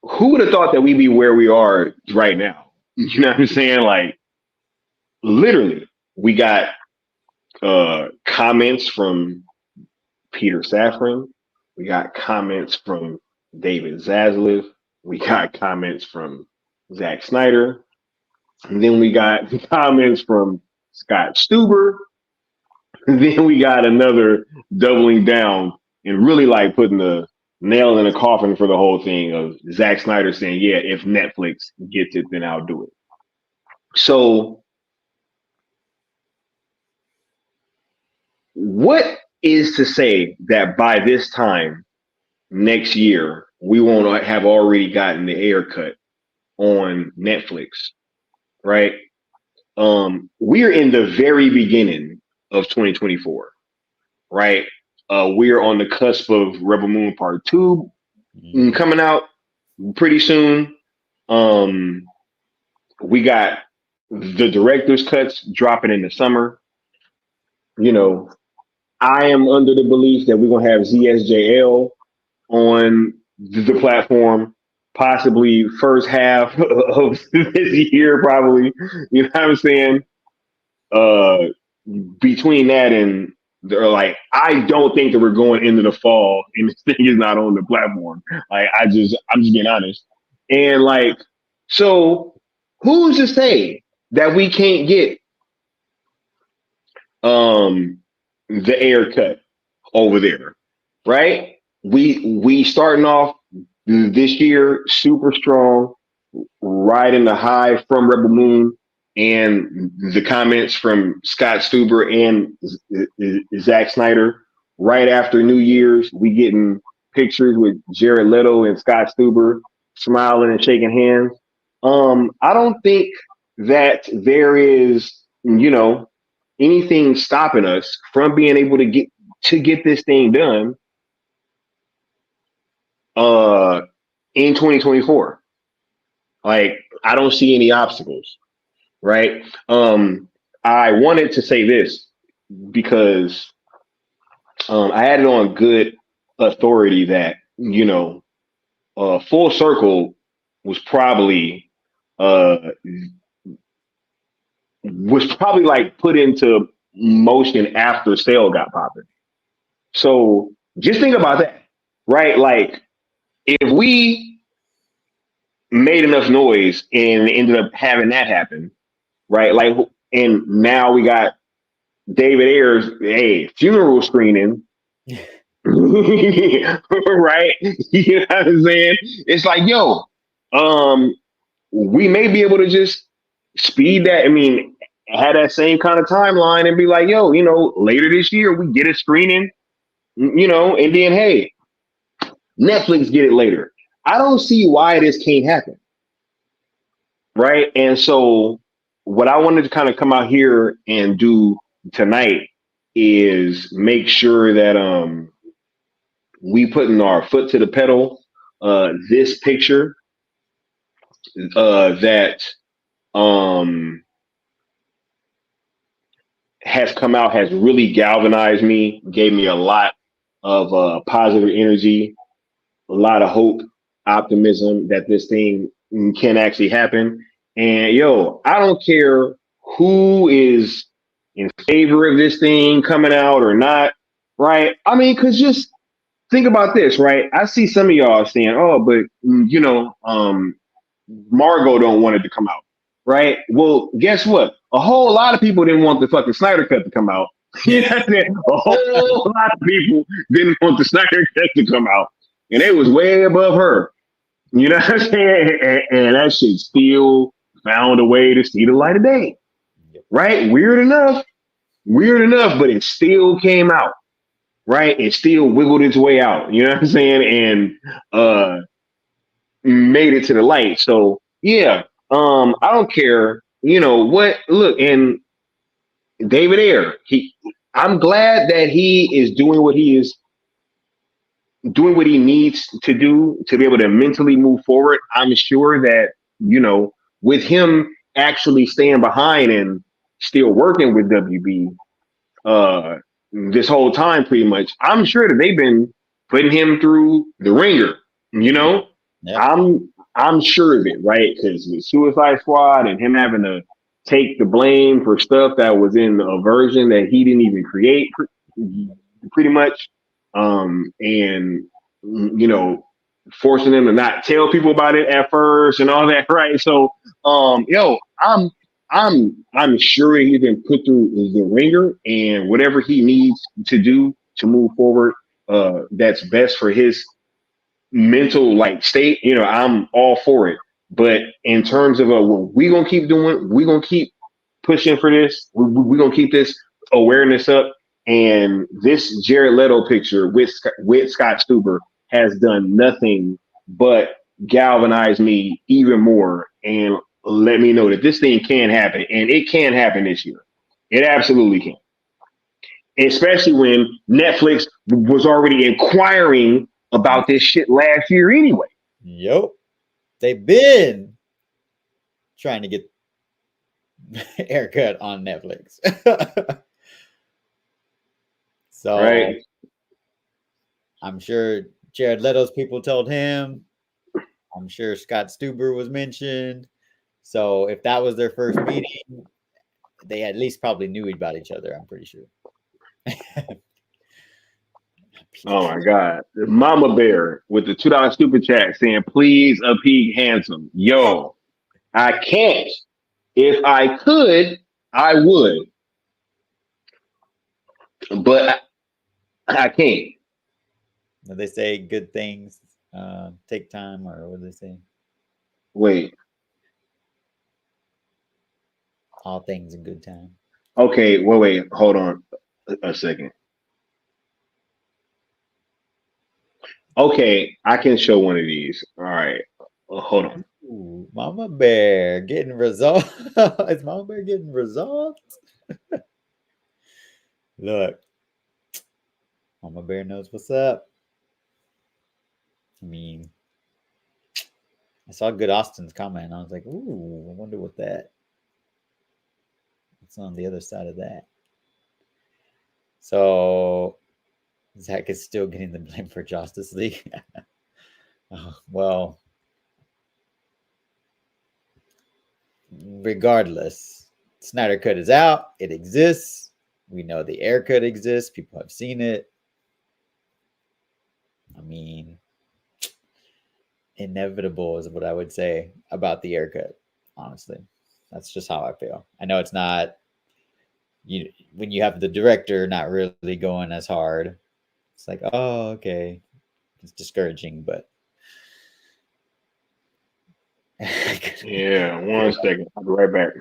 who would have thought that we'd be where we are right now? You know what I'm saying? Like, literally, we got comments from Peter Safran. We got comments from David Zaslav. We got comments from Zack Snyder. And then we got comments from Scott Stuber. And then we got another doubling down and really like putting the nail in the coffin for the whole thing of Zack Snyder saying, yeah, if Netflix gets it, then I'll do it. So what is to say that by this time next year, we won't have already gotten the Ayer Cut on Netflix, right? We're in the very beginning of 2024, right? We're on the cusp of Rebel Moon Part 2 coming out pretty soon. We got the director's cuts dropping in the summer. I am under the belief that we're going to have ZSJL on the platform, possibly first half of this year, probably. You know what I'm saying? Between that and they're like, I don't think that we're going into the fall and this thing is not on the platform. Like, I'm just being honest. And like, so who's to say that we can't get the Ayer Cut over there, right? We starting off this year super strong, riding the high from Rebel Moon and the comments from Scott Stuber and Zack Snyder. Right after New Year's, we getting pictures with Jared Leto and Scott Stuber smiling and shaking hands. I don't think that there is, anything stopping us from being able to get this thing done in 2024. Like, I don't see any obstacles, right? I wanted to say this because I had it on good authority that, Full Circle was probably like put into motion after Sale got popping. So just think about that, right? Like, if we made enough noise and ended up having that happen, right? Like, and now we got David Ayer's funeral screening, right? You know what I'm saying? It's like, yo, we may be able to just speed that. I mean, had that same kind of timeline and be like, yo, later this year we get a screening, and then hey, Netflix get it later. I don't see why this can't happen, right? And so what I wanted to kind of come out here and do tonight is make sure that we putting our foot to the pedal. This picture that has come out has really galvanized me, gave me a lot of positive energy, a lot of hope, optimism that this thing can actually happen. And yo, I don't care who is in favor of this thing coming out or not, right? I mean, because just think about this, right? I see some of y'all saying, oh, but Margot don't want it to come out, right? Well, guess what? A whole lot of people didn't want the fucking Snyder Cut to come out. You know what I'm saying? A whole lot of people didn't want the Snyder Cut to come out, and it was way above her. You know what I'm saying? And that shit still found a way to see the light of day, right? Weird enough, but it still came out, right? It still wiggled its way out. You know what I'm saying? And made it to the light. So yeah, I don't care. What? Look, and David Ayer, I'm glad that he is doing what he needs to do to be able to mentally move forward. I'm sure that, with him actually staying behind and still working with WB this whole time, pretty much, I'm sure that they've been putting him through the ringer, Yeah. I'm sure of it, right? Because with Suicide Squad and him having to take the blame for stuff that was in a version that he didn't even create, pretty much, and forcing them to not tell people about it at first and all that, right? So, I'm sure he's been put through the ringer, and whatever he needs to do to move forward, that's best for his mental state. I'm all for it. But in terms of what we gonna keep doing, we gonna keep pushing for this. We gonna keep this awareness up. And this Jared Leto picture with Scott Stuber has done nothing but galvanize me even more and let me know that this thing can happen, and it can happen this year. It absolutely can. Especially when Netflix was already inquiring about this shit last year anyway. Yep. They've been trying to get Ayer Cut on Netflix. So right. I'm sure Jared Leto's people told him. I'm sure Scott Stuber was mentioned. So if that was their first meeting, they at least probably knew about each other, I'm pretty sure. Oh my God. Mama Bear with the $2 super chat saying, please, Peak Handsome. Yo, I can't. If I could, I would, but I can't. They say good things take time, or what do they say? Wait. All things in good time. Okay. Wait. Hold on a second. Okay, I can show one of these. All right. Hold on. Ooh, Mama Bear getting results. Is Mama Bear getting results? Look, Mama Bear knows what's up. I mean, I saw Good Austin's comment. I was like, ooh, I wonder what's on the other side of that. So Zach is still getting the blame for Justice League. Oh, well, regardless, Snyder Cut is out. It exists. We know the Ayer Cut exists. People have seen it. I mean, inevitable is what I would say about the Ayer Cut. Honestly, that's just how I feel. I know it's not when you have the director not really going as hard. It's like, oh, okay, it's discouraging, but Yeah, 1 second. I'll be right back.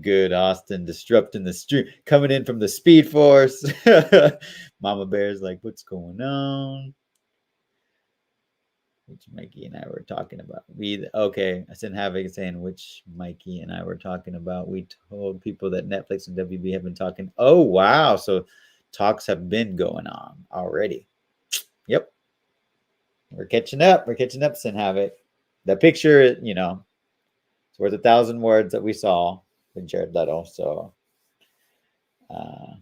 Good Austin disrupting the street, coming in from the Speed Force. Mama Bear's like, what's going on? Which Mikey and I were talking about. I sent Havoc saying which Mikey and I were talking about. We told people that Netflix and WB have been talking. Oh, wow. So talks have been going on already. Yep. We're catching up. Send Havoc. The picture, it's worth 1,000 words that we saw with Jared Leto. So I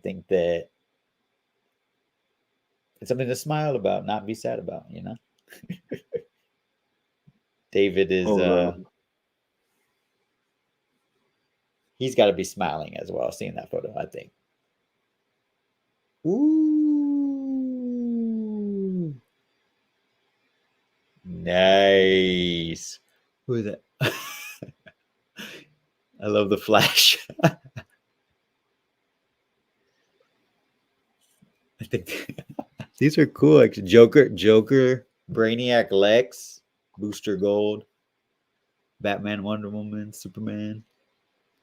think that it's something to smile about, not be sad about, David is he's got to be smiling as well, seeing that photo, I think. Ooh. Nice. Who is that? I love the Flash. I think these are cool. Like Joker, Brainiac, Lex, Booster Gold, Batman, Wonder Woman, Superman,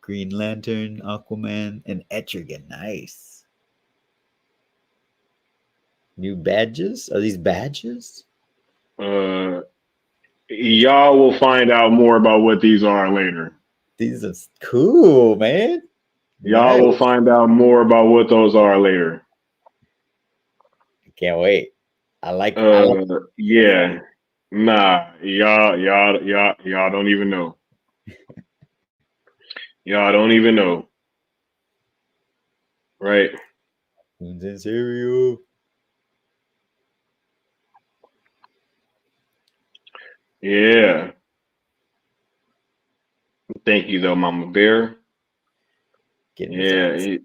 Green Lantern, Aquaman, and Etrigan. Nice. New badges? Are these badges? Y'all will find out more about what these are later. These are cool, man. Y'all will find out more about what those are later. Can't wait. Yeah. Nah, y'all don't even know. Y'all don't even know. Right? Spoons and cereal. Yeah. Thank you though, Mama Bear. He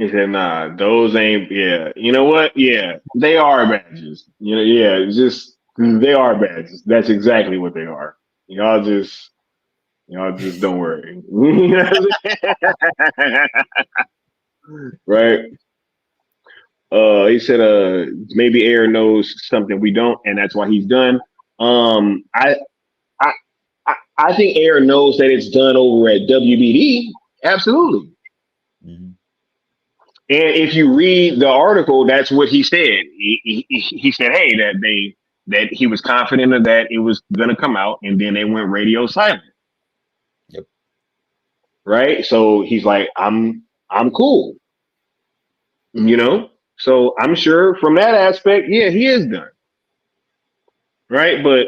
said, nah, those ain't, yeah. You know what? Yeah, they are badges. They are badges. That's exactly what they are. Y'all just don't worry. Right? He said, maybe Ayer knows something we don't, and that's why he's done. I think Ayer knows that it's done over at WBD. Absolutely. Mm-hmm. And if you read the article, that's what he said. He said, hey, that he was confident that it was going to come out, and then they went radio silent. Yep. Right. So he's like, I'm cool. So I'm sure from that aspect, yeah, he is done. Right. But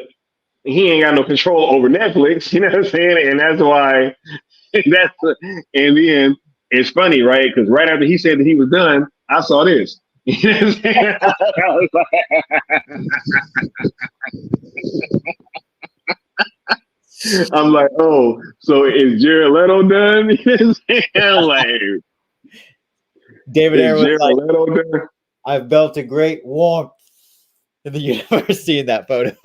he ain't got no control over Netflix. You know what I'm saying? And that's why and then it's funny, right? Because right after he said that he was done, I saw this. You know what I'm saying? I was like, I'm like, oh, so is Jared Leto done? You know what I'm saying? Like, David Ayer was Jared like, Leto done? I've built a great warmth in the universe seeing that photo.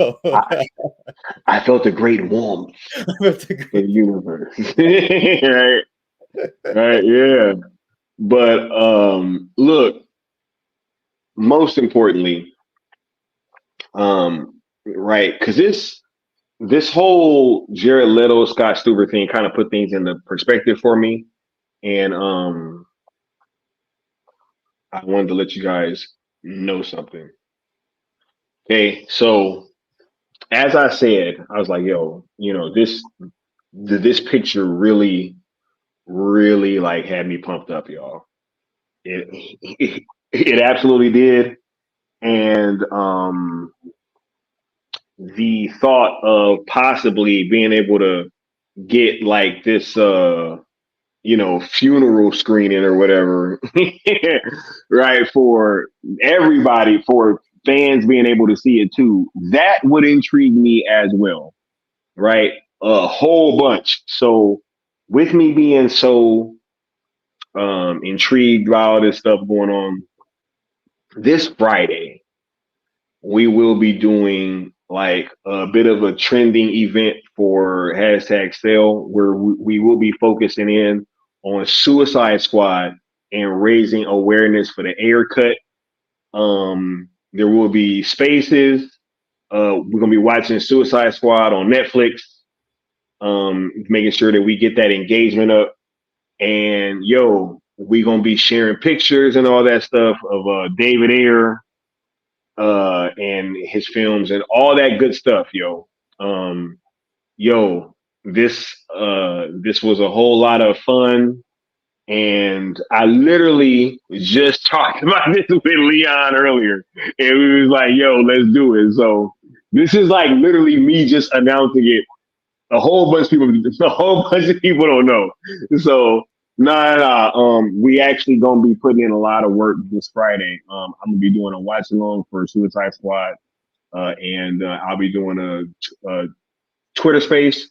I felt a great warmth in the universe. Right, right, yeah. But look, most importantly, right, because this whole Jared Leto, Scott Stuber thing kind of put things into perspective for me. And I wanted to let you guys know something. Okay, so as I said, I was like, yo, this picture really like had me pumped up, y'all. It absolutely did. And the thought of possibly being able to get like this funeral screening or whatever, right? For everybody, for fans being able to see it too, that would intrigue me as well, right? A whole bunch. So, with me being so intrigued by all this stuff going on, this Friday, we will be doing like a bit of a trending event for hashtag sale where we will be focusing in on Suicide Squad and raising awareness for the Ayer Cut. There will be spaces. We're gonna be watching Suicide Squad on Netflix, making sure that we get that engagement up. And we gonna be sharing pictures and all that stuff of David Ayer and his films and all that good stuff, yo. Um, yo, this was a whole lot of fun. And I literally just talked about this with Leon earlier. And we was like, yo, let's do it. So this is like literally me just announcing it. A whole bunch of people don't know. So we actually gonna be putting in a lot of work this Friday. I'm gonna be doing a watch along for Suicide Squad, and I'll be doing a Twitter space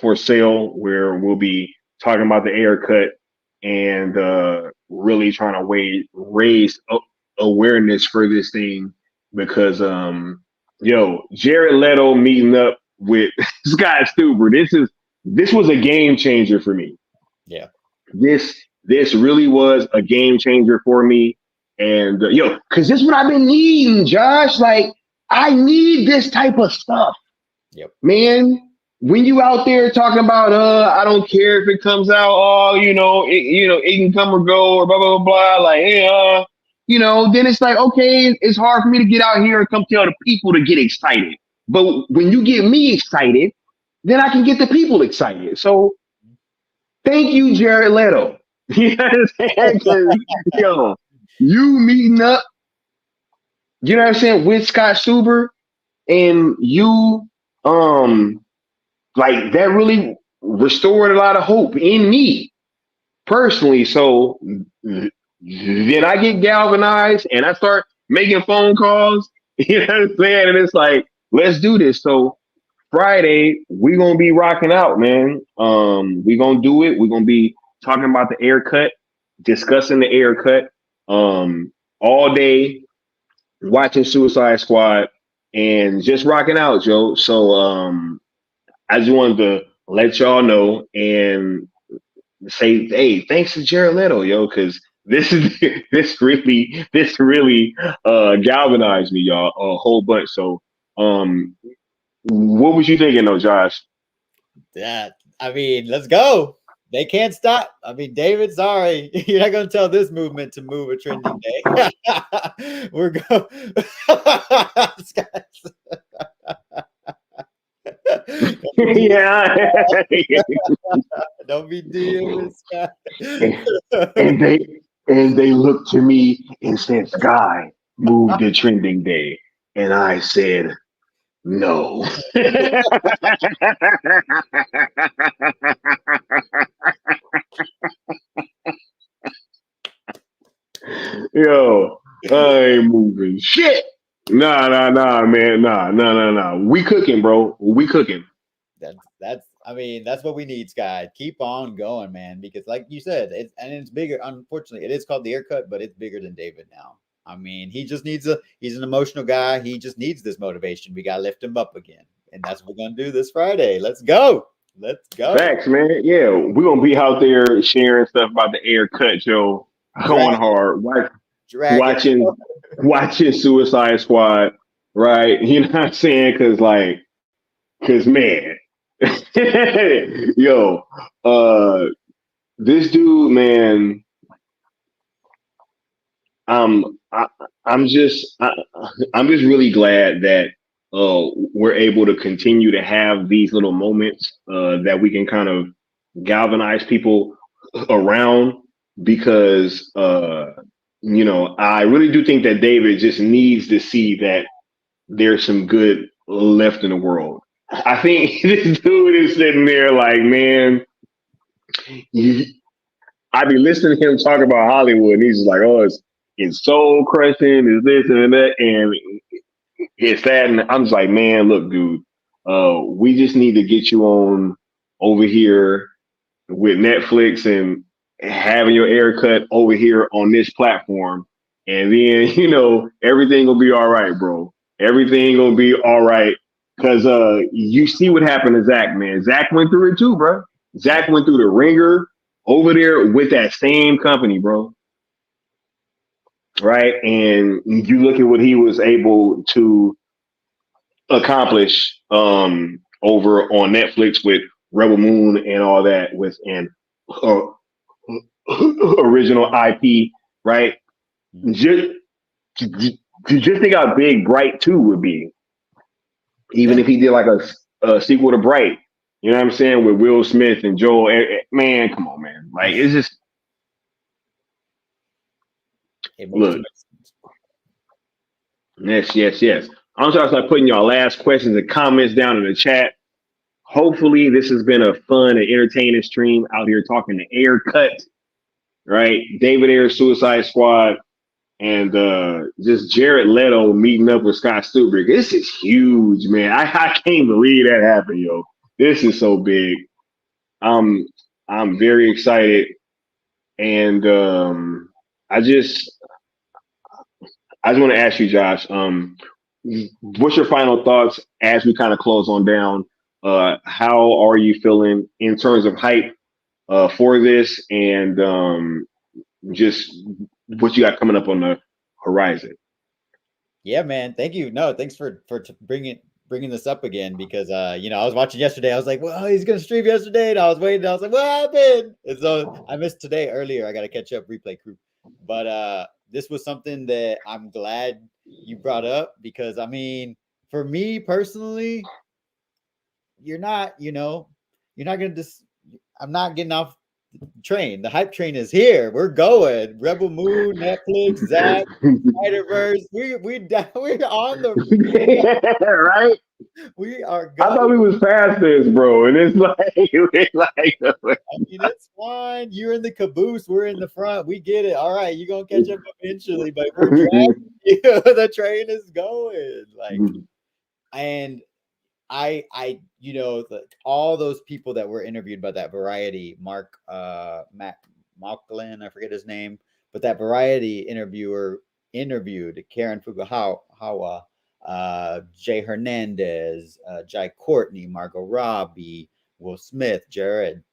for sale where we'll be talking about the Ayer Cut and really trying to raise awareness for this thing because Jared Leto meeting up with Scott Stuber. This was a game changer for me. Yeah. This really was a game changer for me. And because this is what I've been needing, Josh. Like, I need this type of stuff. Yep. Man, when you out there talking about I don't care if it comes out, it can come or go or blah blah blah blah, like then it's like, okay, it's hard for me to get out here and come tell the people to get excited. But when you get me excited, then I can get the people excited. So thank you, Jared Leto. You know what I'm saying? You meeting up, you know what I'm saying, with Scott Stuber and you like that really restored a lot of hope in me personally. So then I get galvanized and I start making phone calls, you know what I'm saying? And it's like, let's do this. So Friday, we're gonna be rocking out, man. We're gonna do it. We're gonna be talking about the Ayer Cut, discussing the Ayer Cut, all day, watching Suicide Squad, and just rocking out, Joe. So I just wanted to let y'all know and say, hey, thanks to Jared Leto, yo, because this really galvanized me, y'all, a whole bunch. So what was you thinking though, Josh? Let's go. They can't stop. David, sorry. You're not going to tell this movement to move a trending day. We're going. Yeah. Don't be doing this. And they looked to me and said, Sky, move the trending day. And I said, no. Yo, I ain't moving shit. Nah, man. Nah. We cooking, bro. We cooking. That's what we need, Sky. Keep on going, man. Because like you said, it's bigger. Unfortunately, it is called the Ayer Cut, but it's bigger than David now. He just needs he's an emotional guy. He just needs this motivation. We gotta lift him up again. and that's what we're gonna do this Friday. Let's go. Let's go. Facts, man. Yeah, we're gonna be out there sharing stuff about the Ayer Cut, Joe. Going hard, Dragon. watching Suicide Squad, right? You know what I'm saying? Cause man, yo, this dude, man, I, I'm just really glad that we're able to continue to have these little moments that we can kind of galvanize people around because I really do think that David just needs to see that there's some good left in the world. I think this dude is sitting there like, man, I be listening to him talk about Hollywood, and he's just like, oh, it's soul crushing, it's this and that, and it's that. And I'm just like, man, look, dude, we just need to get you on over here with Netflix and having your Ayer Cut over here on this platform. And then, everything will be all right, bro. Everything will be all right. Cause you see what happened to Zach, man. Zach went through it too, bro. Zach went through the ringer over there with that same company, bro. Right? And you look at what he was able to accomplish over on Netflix with Rebel Moon and all that original IP, right? Just think how big Bright 2 would be, even if he did like a sequel to Bright. You know what I'm saying? With Will Smith and Joel. Man, come on, man. Like, it's just look. Yes. I'm trying to start putting y'all last questions and comments down in the chat. Hopefully, this has been a fun and entertaining stream out here talking to Ayer Cut, right? David Ayer, Suicide Squad, and just Jared Leto meeting up with Scott Stuber. This is huge, man. I can't believe that happened, yo. This is so big. I'm very excited, and I just want to ask you, Josh, what's your final thoughts as we kind of close on down? How are you feeling in terms of hype for this, and just what you got coming up on the horizon? Yeah, man. Thank you. No, thanks for bringing this up again, because I was watching yesterday. I was like, well, he's gonna stream yesterday, and I was waiting. I was like, what happened? And so I missed today earlier. I got to catch up, replay crew. But this was something that I'm glad you brought up, because I mean, for me personally, I'm not getting off the train. The hype train is here. We're going. Rebel Moon, Netflix, Zack, Snyderverse. We're on the right. We are going. I thought we was past this, bro, and it's like I mean, it's fine. You're in the caboose. We're in the front. We get it. All right, you're gonna catch up eventually, but we're dragging you. The train is going. And all those people that were interviewed by that Variety, Matt Malklin, I forget his name, but that Variety interviewer interviewed Karen Fukuhara, Jay Hernandez, Jai Courtney, Margot Robbie, Will Smith, Jared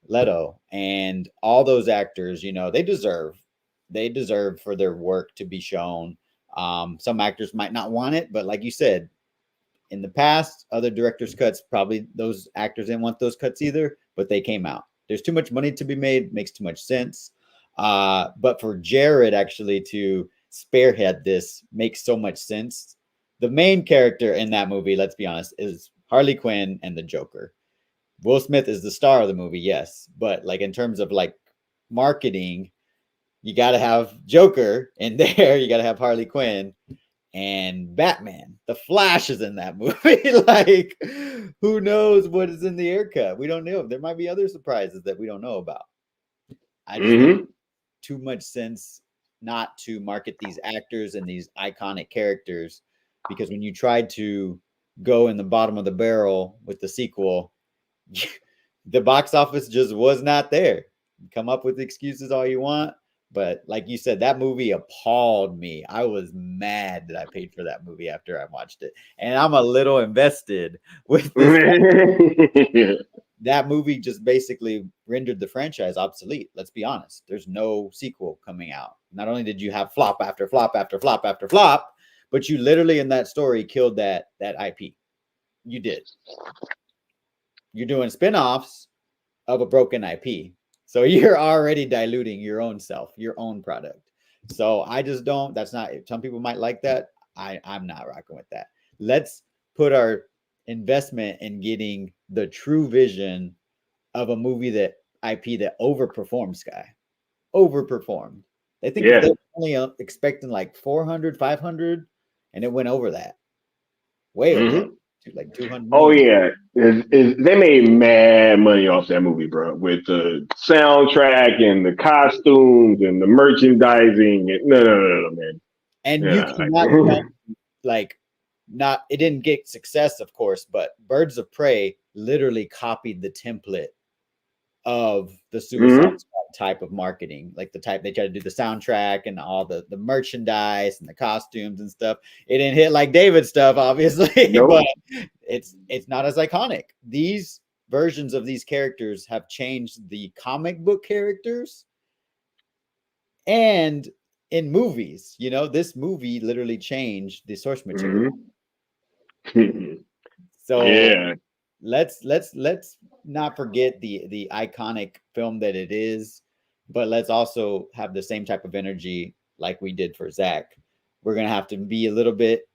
Leto, and all those actors. They deserve for their work to be shown. Some actors might not want it, but like you said, in the past, other directors' cuts, probably those actors didn't want those cuts either, but they came out. There's too much money to be made, makes too much sense. But for Jared actually to spearhead this makes so much sense. The main character in that movie, let's be honest, is Harley Quinn and the Joker. Will Smith is the star of the movie, yes, but like in terms of like marketing, you got to have Joker in there, you got to have Harley Quinn. And Batman, the Flash is in that movie. Like, who knows what is in the Ayer Cut? We don't know. There might be other surprises that we don't know about. I just think too much sense not to market these actors and these iconic characters, because when you tried to go in the bottom of the barrel with the sequel, the box office just was not there. Come up with excuses all you want, But like you said, that movie appalled me. I was mad that I paid for that movie after I watched it. And I'm a little invested with this. That movie just basically rendered the franchise obsolete. Let's be honest. There's no sequel coming out. Not only did you have flop after flop after flop after flop, but you literally in that story killed that IP. You did. You're doing spin-offs of a broken IP. So you're already diluting your own self, your own product. So I just don't, that's not, some people might like that. I'm not rocking with that. Let's put our investment in getting the true vision of a movie that IP that overperformed Sky. Overperformed. They think they're only expecting like 400, 500, and it went over that. Way over. Like 200 Oh million. yeah, they made mad money off that movie, bro. With the soundtrack and the costumes and the merchandising. And, no, man. And you Yeah, cannot tell, like, not it didn't get success, of course, but Birds of Prey literally copied the template of the Suicide Squad type of marketing, like the type they try to do the soundtrack and all the merchandise and the costumes and stuff. It didn't hit like David's stuff, obviously, but it's not as iconic. These versions of these characters have changed the comic book characters, and in movies, you know, this movie literally changed the source material. So yeah, let's not forget the iconic film that it is, but let's also have the same type of energy like we did for Zack. We're gonna have to be a little bit.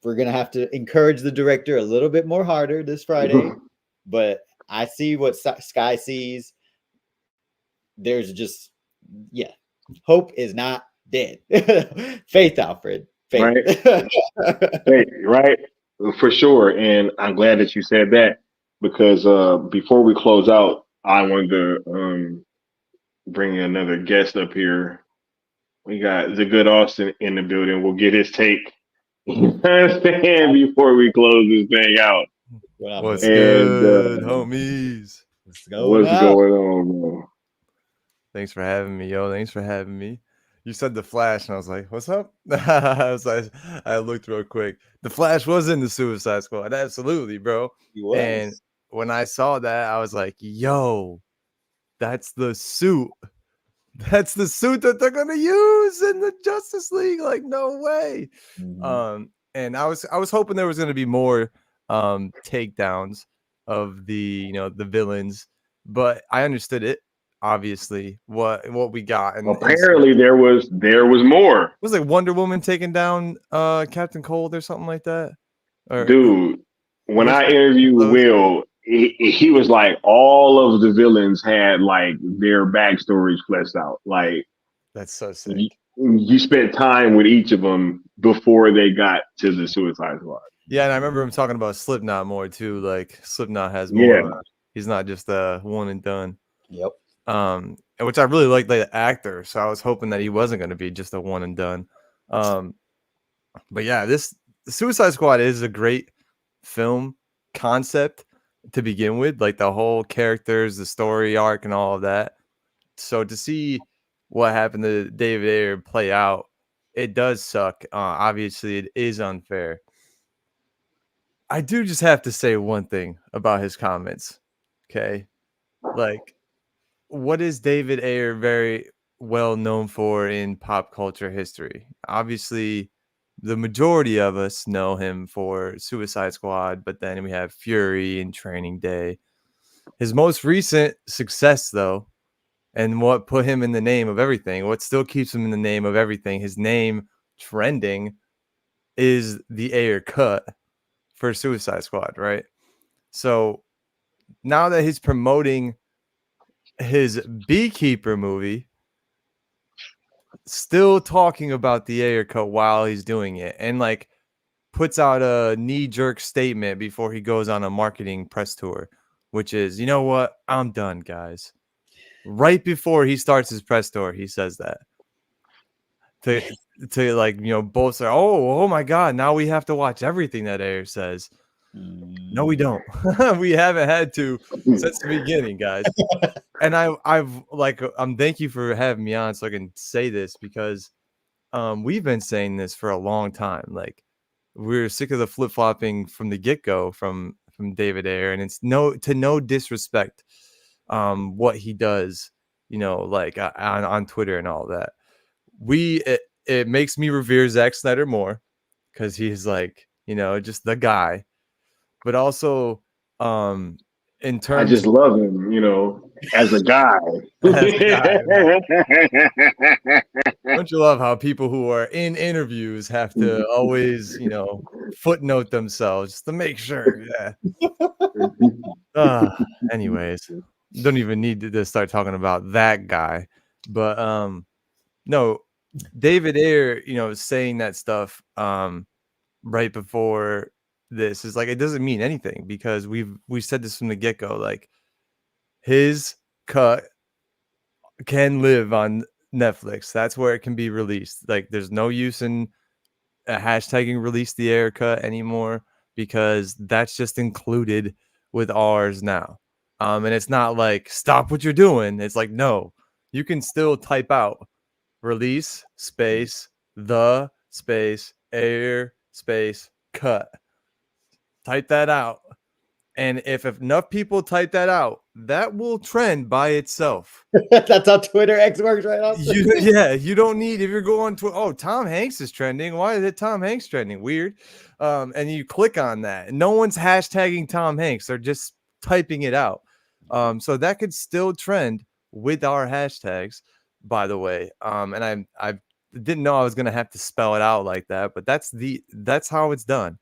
We're gonna have to encourage the director a little bit more harder this Friday. But I see what Sky sees. There's just, yeah, hope is not dead. Faith, Alfred. Faith. right, for sure. And I'm glad that you said that, because before we close out, I wanted to bring another guest up here. We got the good Austin in the building. We'll get his take. You understand, before we close this thing out. What's good, homies? What's going on, bro? Thanks for having me, yo. Thanks for having me. You said The Flash, and I was like, what's up? I looked real quick. The Flash was in the Suicide Squad. Absolutely, bro. He was. And when I saw that, I was like, yo, that's the suit. That's the suit that they're gonna use in the Justice League. Like, no way. And I was hoping there was gonna be more takedowns of the the villains, but I understood it. Obviously, what we got, and apparently there was more. It was like Wonder Woman taking down Captain Cold or something like that. Dude, when I interviewed Will, he was like, all of the villains had like their backstories fleshed out. Like, that's so sick. You spent time with each of them before they got to the Suicide Squad. Yeah, and I remember him talking about Slipknot more too. Like, Slipknot has more. Yeah. He's not just a one and done. Yep. Which I really liked the actor, so I was hoping that he wasn't going to be just a one and done. But yeah, the Suicide Squad is a great film concept to begin with, like the whole characters, the story arc, and all of that. So to see what happened to David Ayer play out, it does suck. Obviously, it is unfair. I do just have to say one thing about his comments. Okay, like, what is David Ayer very well known for in pop culture history? Obviously, the majority of us know him for Suicide Squad, but then we have Fury and Training Day. His most recent success, though, and what put him in the name of everything, what still keeps him in the name of everything, his name trending, is the Ayer Cut for Suicide Squad, right? So now that he's promoting his Beekeeper movie, still talking about the Ayer Cut while he's doing it, and like puts out a knee-jerk statement before he goes on a marketing press tour, which is, you know what, I'm done, guys. Right before he starts his press tour, he says that to like, bolster, oh my god, now we have to watch everything that Ayer says. No, we don't. We haven't had to since the beginning, guys. And I'm thank you for having me on so I can say this because we've been saying this for a long time. Like we're sick of the flip-flopping from the get-go from David Ayer, and it's no disrespect what he does, like on Twitter and all that. It makes me revere Zack Snyder more because he's like, just the guy. But also, in I terms just love him, as a guy. as a guy, don't you love how people who are in interviews have to always, footnote themselves just to make sure? Yeah. Anyways, don't even need to start talking about that guy. But no, David Ayer, saying that stuff right before this is like it doesn't mean anything because we said this from the get-go. Like his cut can live on Netflix. That's where it can be released. Like there's no use in hashtagging release the Ayer Cut anymore because that's just included with ours now. And it's not like stop what you're doing. It's like no, you can still type out release space the space Ayer space cut. Type that out. And if enough people type that out, that will trend by itself. That's how Twitter X works, right? You don't need if you're going to Tom Hanks is trending. Why is it Tom Hanks trending? Weird. And you click on that. No one's hashtagging Tom Hanks. They're just typing it out. So that could still trend with our hashtags, by the way. And I didn't know I was gonna have to spell it out like that, but that's how it's done.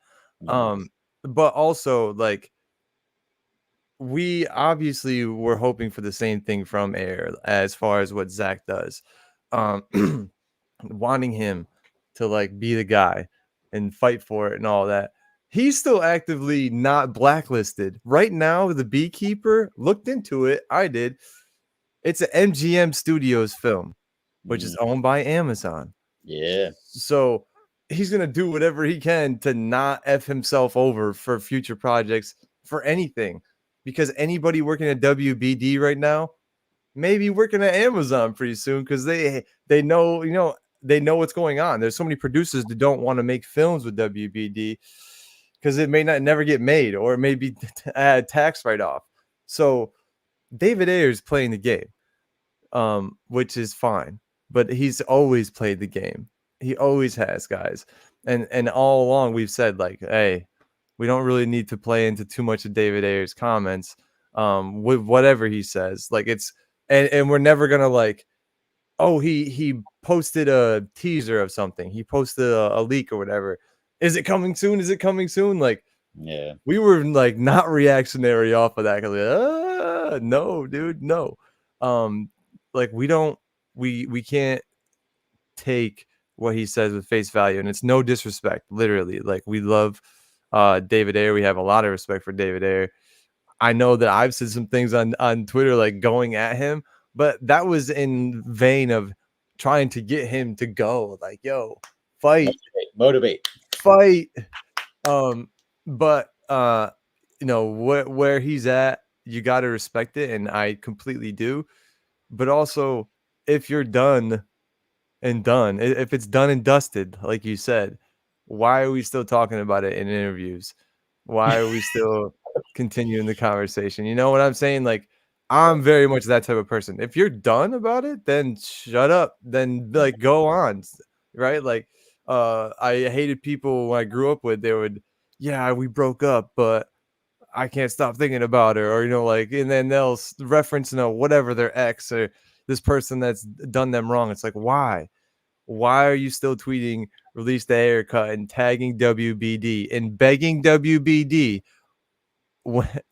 But also like we obviously were hoping for the same thing from Ayer as far as what Zack does. Wanting him to like be the guy and fight for it and all that. He's still actively not blacklisted. Right now, The Beekeeper looked into it. I did. It's an MGM Studios film, which is owned by Amazon. Yeah. So he's going to do whatever he can to not F himself over for future projects for anything. Because anybody working at WBD right now may be working at Amazon pretty soon because they know, they know what's going on. There's so many producers that don't want to make films with WBD because it may never get made or it may be tax write-off. So David Ayer is playing the game, which is fine. But he's always played the game. He always has, guys. And all along we've said like, hey, we don't really need to play into too much of David Ayer's comments with whatever he says. Like it's and we're never gonna like, oh, he posted a teaser of something. He posted a leak or whatever. Is it coming soon? Is it coming soon? Like, yeah, we were like not reactionary off of that. Like, no, dude, no. Like we can't take what he says with face value, and it's no disrespect, literally. Like we love David Ayer. We have a lot of respect for David Ayer. I know that I've said some things on Twitter like going at him, but that was in vain of trying to get him to go like, yo, fight, motivate. Fight. But where he's at, you got to respect it, and I completely do. But also, if you're done, if it's done and dusted, like you said, why are we still talking about it in interviews? Why are we still continuing the conversation? You know what I'm saying? Like, I'm very much that type of person. If you're done about it, then shut up. Then like go on, right? Like, I hated people when I grew up with. They would, yeah, we broke up, but I can't stop thinking about her, or like, and then they'll reference whatever their ex or this person that's done them wrong. It's like, why are you still tweeting release the Ayer Cut and tagging WBD and begging WBD,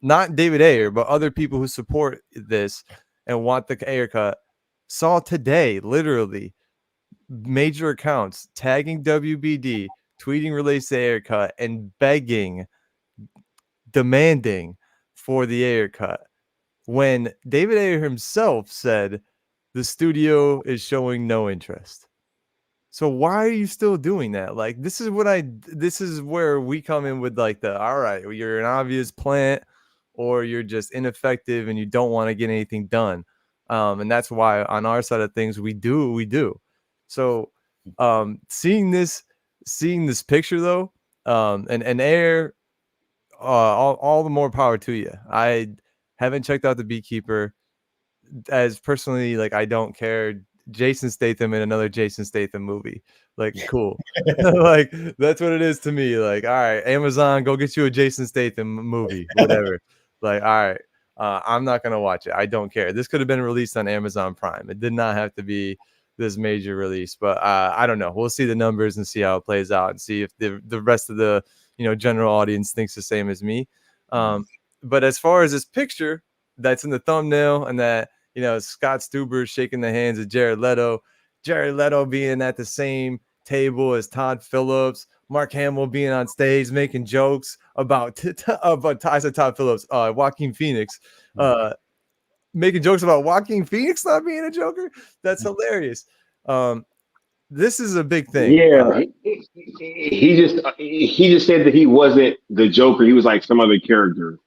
not David Ayer, but other people who support this and want the Ayer Cut? Saw today, literally, major accounts tagging WBD, tweeting release the Ayer Cut and demanding for the Ayer Cut, when David Ayer himself said the studio is showing no interest. So why are you still doing that? Like, this is where we come in with like all right, you're an obvious plant, or you're just ineffective and you don't want to get anything done. And that's why on our side of things, we do what we do. So seeing this picture though, and Ayer, all the more power to you. I haven't checked out The Beekeeper. As personally, like, I don't care. Jason Statham in another Jason Statham movie, like, cool. Like, that's what it is to me. Like, all right, Amazon, go get you a Jason Statham movie, whatever. Like, all right, I'm not gonna watch it. I don't care. This could have been released on Amazon Prime. It did not have to be this major release, but I don't know. We'll see the numbers and see how it plays out, and see if the rest of the general audience thinks the same as me. But as far as this picture that's in the thumbnail, and that Scott Stuber shaking the hands of Jared Leto being at the same table as Todd Phillips, Mark Hamill being on stage making jokes about I said Todd Phillips, Joaquin Phoenix, making jokes about Joaquin Phoenix not being a Joker. That's hilarious. This is a big thing. Yeah, he just said that he wasn't the Joker. He was like some other character,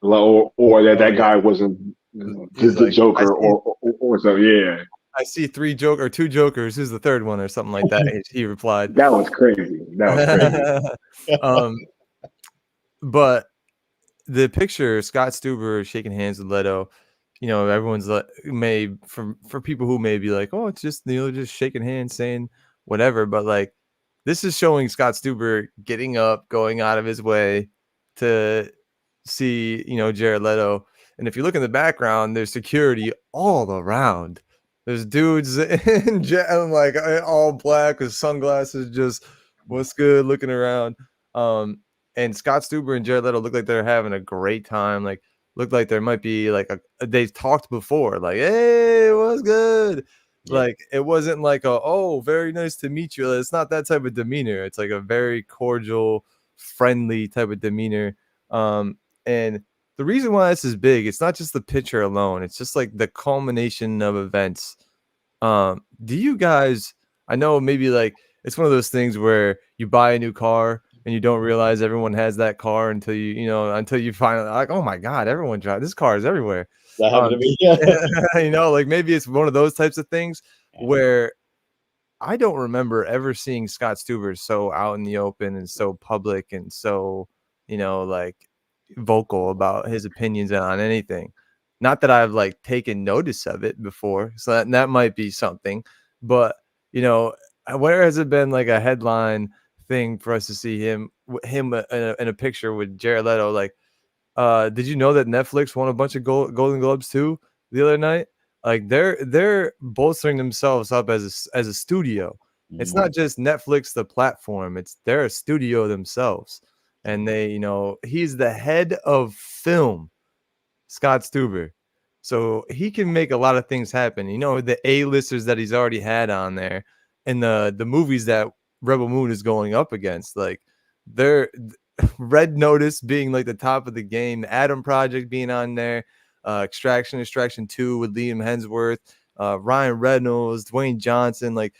or that guy wasn't the like, Joker, or so. Yeah, I see two Jokers. Who's the third one, or something like that? He replied. that was crazy. That was crazy. But the picture, Scott Stuber shaking hands with Leto, everyone's like, for people who may be like, oh, it's just just shaking hands, saying whatever, but like, this is showing Scott Stuber getting up, going out of his way to see Jared Leto. And if you look in the background, there's security all around. There's dudes in like all black with sunglasses, just what's good, looking around. And Scott Stuber and Jared Leto look like they're having a great time. Like, look like there might be like they've talked before, like, hey, what's good? Yeah. Like, it wasn't like very nice to meet you. It's not that type of demeanor. It's like a very cordial, friendly type of demeanor. And the reason why this is big, it's not just the picture alone. It's just like the culmination of events. Do you guys, I know maybe like it's one of those things where you buy a new car and you don't realize everyone has that car until you finally like, oh my God, everyone drives this car is everywhere. That happened to me. Yeah. Like maybe it's one of those types of things where I don't remember ever seeing Scott Stuber so out in the open and so public and so, like vocal about his opinions on anything. Not that I've like taken notice of it before. So that might be something, but where has it been like a headline thing for us to see him in a picture with Jared Leto? Like, did you know that Netflix won a bunch of Golden Globes too the other night? Like, they're bolstering themselves up as a studio. Mm-hmm. It's not just Netflix, the platform. They're a studio themselves, and they, he's the head of film, Scott Stuber, so he can make a lot of things happen. The A-listers that he's already had on there, and the movies that Rebel Moon is going up against, like they're Red Notice being like the top of the game, the Adam Project being on there, Extraction 2 with Liam Hemsworth, Ryan Reynolds, Dwayne Johnson, like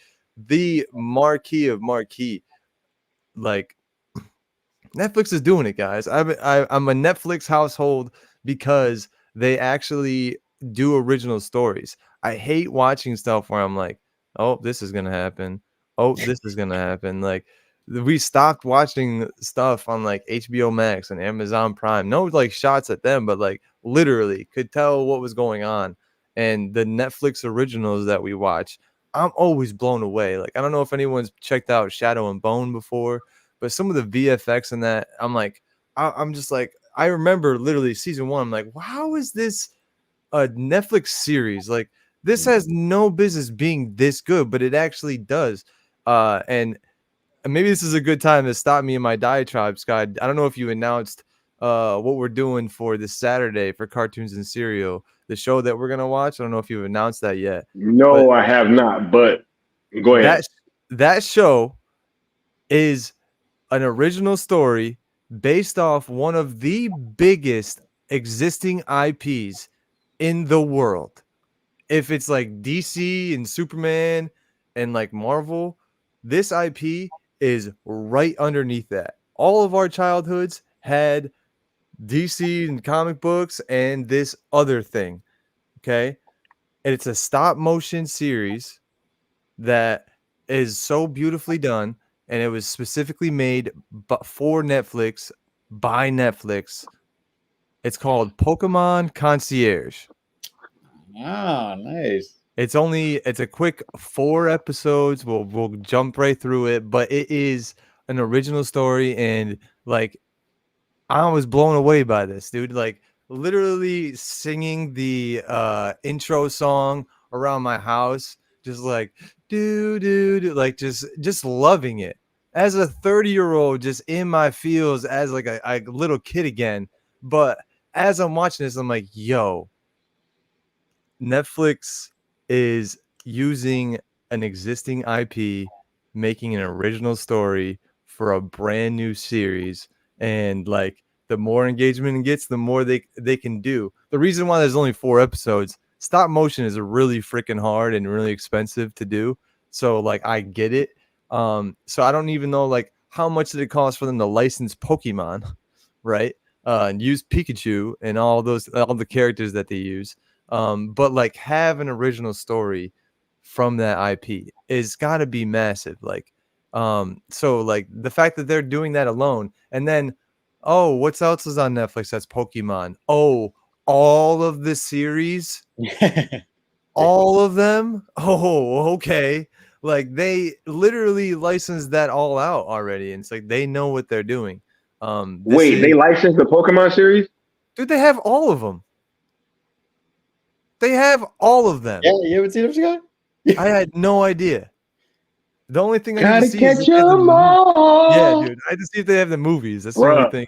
the marquee of marquee. Like, Netflix is doing it, guys. I'm a Netflix household because they actually do original stories. I hate watching stuff where I'm like, oh, this is gonna happen. Oh, this is gonna happen. Like, we stopped watching stuff on like HBO Max and Amazon Prime. No, like shots at them, but like literally could tell what was going on. And the Netflix originals that we watch, I'm always blown away. Like, I don't know if anyone's checked out Shadow and Bone before, but some of the VFX in that, I'm like, I'm just like, I remember literally season 1. I'm like, how is this a Netflix series? Like, this has no business being this good, but it actually does. And maybe this is a good time to stop me in my diatribe, Scott. I don't know if you announced what we're doing for this Saturday for Cartoons and Cereal, the show that we're gonna watch. I don't know if you've announced that yet. No, I have not. But go ahead. That show is an original story based off one of the biggest existing IPs in the world. If it's like DC and Superman and like Marvel, This IP is right underneath that. All of our childhoods had DC and comic books and this other thing. Okay. And it's a stop motion series that is so beautifully done. And it was specifically made for Netflix by Netflix. It's called Pokemon Concierge. Oh, nice. It's a quick 4 episodes. We'll jump right through it, but it is an original story, and like I was blown away by this, dude. Like literally singing the intro song around my house, just like do, like just loving it. As a 30-year-old, just in my feels as like a little kid again. But as I'm watching this, I'm like, yo, Netflix is using an existing IP, making an original story for a brand new series, and like the more engagement it gets, the more they can do. The reason why there's only 4 episodes, stop motion is really freaking hard and really expensive to do. So like I get it. So I don't even know like how much did it cost for them to license Pokemon, right? And use Pikachu and all the characters that they use. But like have an original story from that IP is got to be massive. Like, so like the fact that they're doing that alone, and then, oh, what else is on Netflix? That's Pokemon. Oh, all of the series, all of them. Oh, okay. Like they literally licensed that all out already, and it's like they know what they're doing. They licensed the Pokemon series? Dude, they have all of them. They have all of them. Yeah, you haven't seen them, Scott? I had no idea. The only thing I need Gotta to see is catch if they have the them movies. all. Yeah, dude. I had to see if they have the movies. That's the only thing.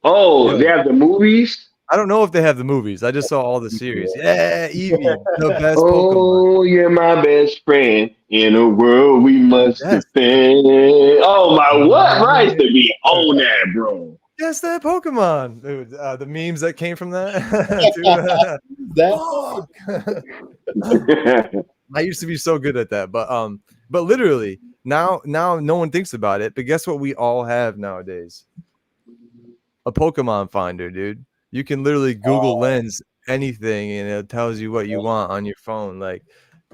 Oh, they have the movies? I don't know if they have the movies. I just saw all the series. Yeah, Eevee, the best Oh, Pokemon. you're my best friend in a world we must Yes. defend. Oh my, what rights to be on that, bro? Yes, that Pokemon. Dude, the memes that came from that. Dude, I used to be so good at that, but literally now no one thinks about it. But guess what? We all have nowadays a Pokemon finder, dude. You can literally Google Lens anything, and it tells you what you want on your phone. Like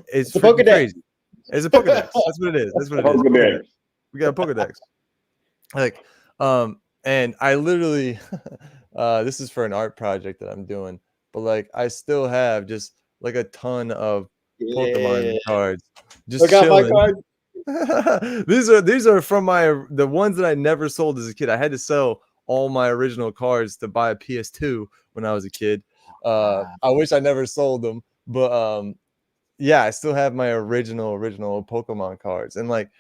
it's freaking crazy. It's a Pokedex. That's what it is. That's what it is. Pokedex. We got a Pokedex. Like, and I literally, this is for an art project that I'm doing, but like I still have just like a ton of Pokemon cards. Just chilling. My card. These are from the ones that I never sold as a kid. I had to sell all my original cards to buy a PS2 when I was a kid. I wish I never sold them, but yeah, I still have my original Pokemon cards. And like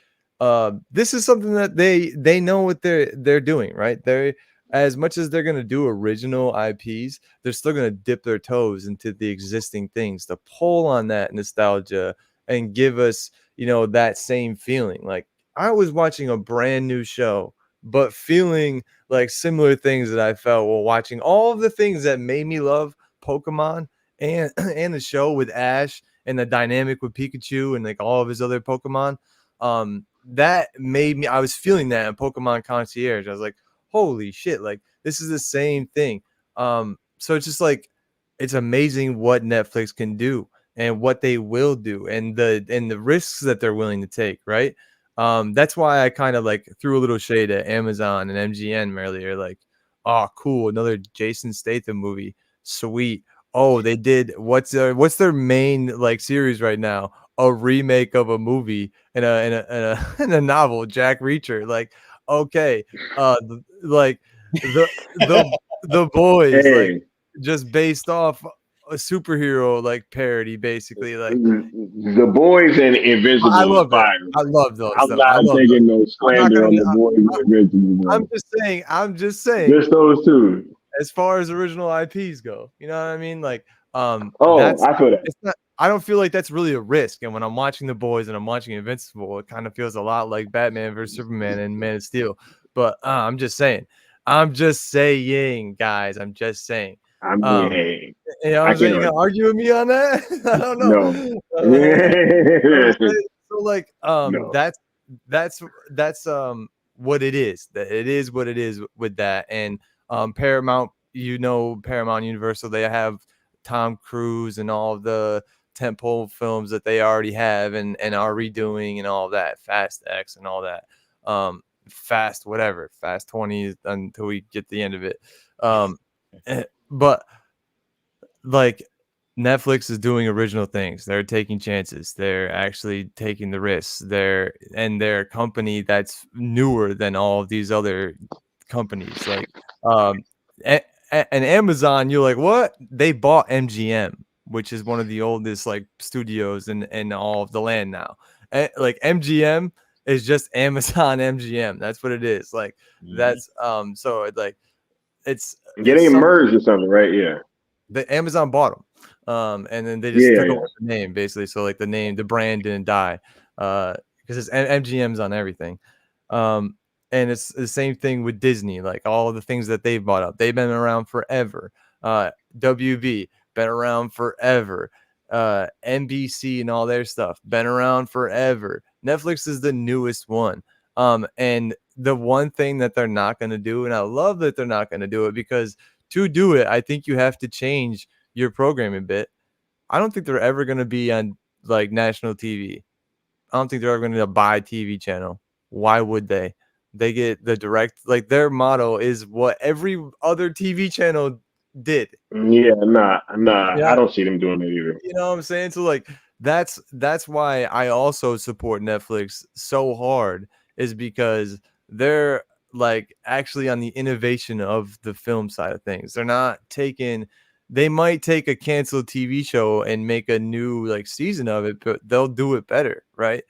this is something that they know what they're doing, right? They're, as much as they're going to do original IPs, they're still going to dip their toes into the existing things to pull on that nostalgia and give us, that same feeling. Like I was watching a brand new show, but feeling like similar things that I felt while watching all of the things that made me love Pokemon and the show with Ash and the dynamic with Pikachu and like all of his other Pokemon. That made me, I was feeling that in Pokemon Concierge. I was like, holy shit, like this is the same thing. So it's just like, it's amazing what Netflix can do and what they will do and the risks that they're willing to take, right? That's why I kind of like threw a little shade at Amazon and MGM earlier. Like, oh, cool, another Jason Statham movie, sweet. Oh, they did what's their main like series right now? A remake of a movie and a novel, Jack Reacher. Like, okay, like the boys, hey. like just based off a superhero like parody, basically. Like the boys and Invincible. I love fire. I love those. I'm not taking no slander on the boys and Invincible. Bro. I'm just saying. Just those two. As far as original IPs go, you know what I mean? Like, I feel that. It's not. I don't feel like that's really a risk. And when I'm watching the boys and I'm watching Invincible, it kind of feels a lot like Batman versus Superman and Man of Steel. But I'm just saying, guys. I'm just saying. I'm saying. You gonna argue with me on that? I don't know. No. So like No. that's what it is. That it is what it is with that. And Paramount, Paramount Universal, they have Tom Cruise and all the tentpole films that they already have and are redoing and all that, Fast X and all that. Fast whatever, Fast 20 until we get the end of it. But like Netflix is doing original things. They're taking chances. They're actually taking the risks. They're a company that's newer than all of these other companies. Like and Amazon, you're like, what? They bought MGM, which is one of the oldest like studios in all of the land now. Like MGM is just Amazon MGM. That's what it is. Like that's so it, like it's Yeah, they some merged or something, right? Yeah. the Amazon bought them. And then they just Yeah, took yeah. over the name basically. So like the brand didn't die. Because it's MGM's on everything. And it's the same thing with Disney, like all of the things that they've bought up. They've been around forever. WB been around forever. NBC and all their stuff been around forever. Netflix is the newest one. And the one thing that they're not going to do, and I love that they're not going to do it, because to do it, I think you have to change your programming bit. I don't think they're ever going to be on like national TV. I don't think they're ever going to buy a TV channel. Why would they? They get the direct, like their model is what every other TV channel did. Yeah, nah. Yeah. I don't see them doing that either. You know what I'm saying? So like that's why I also support Netflix so hard, is because they're like actually on the innovation of the film side of things. They're not taking, they might take a canceled TV show and make a new like season of it, but they'll do it better, right?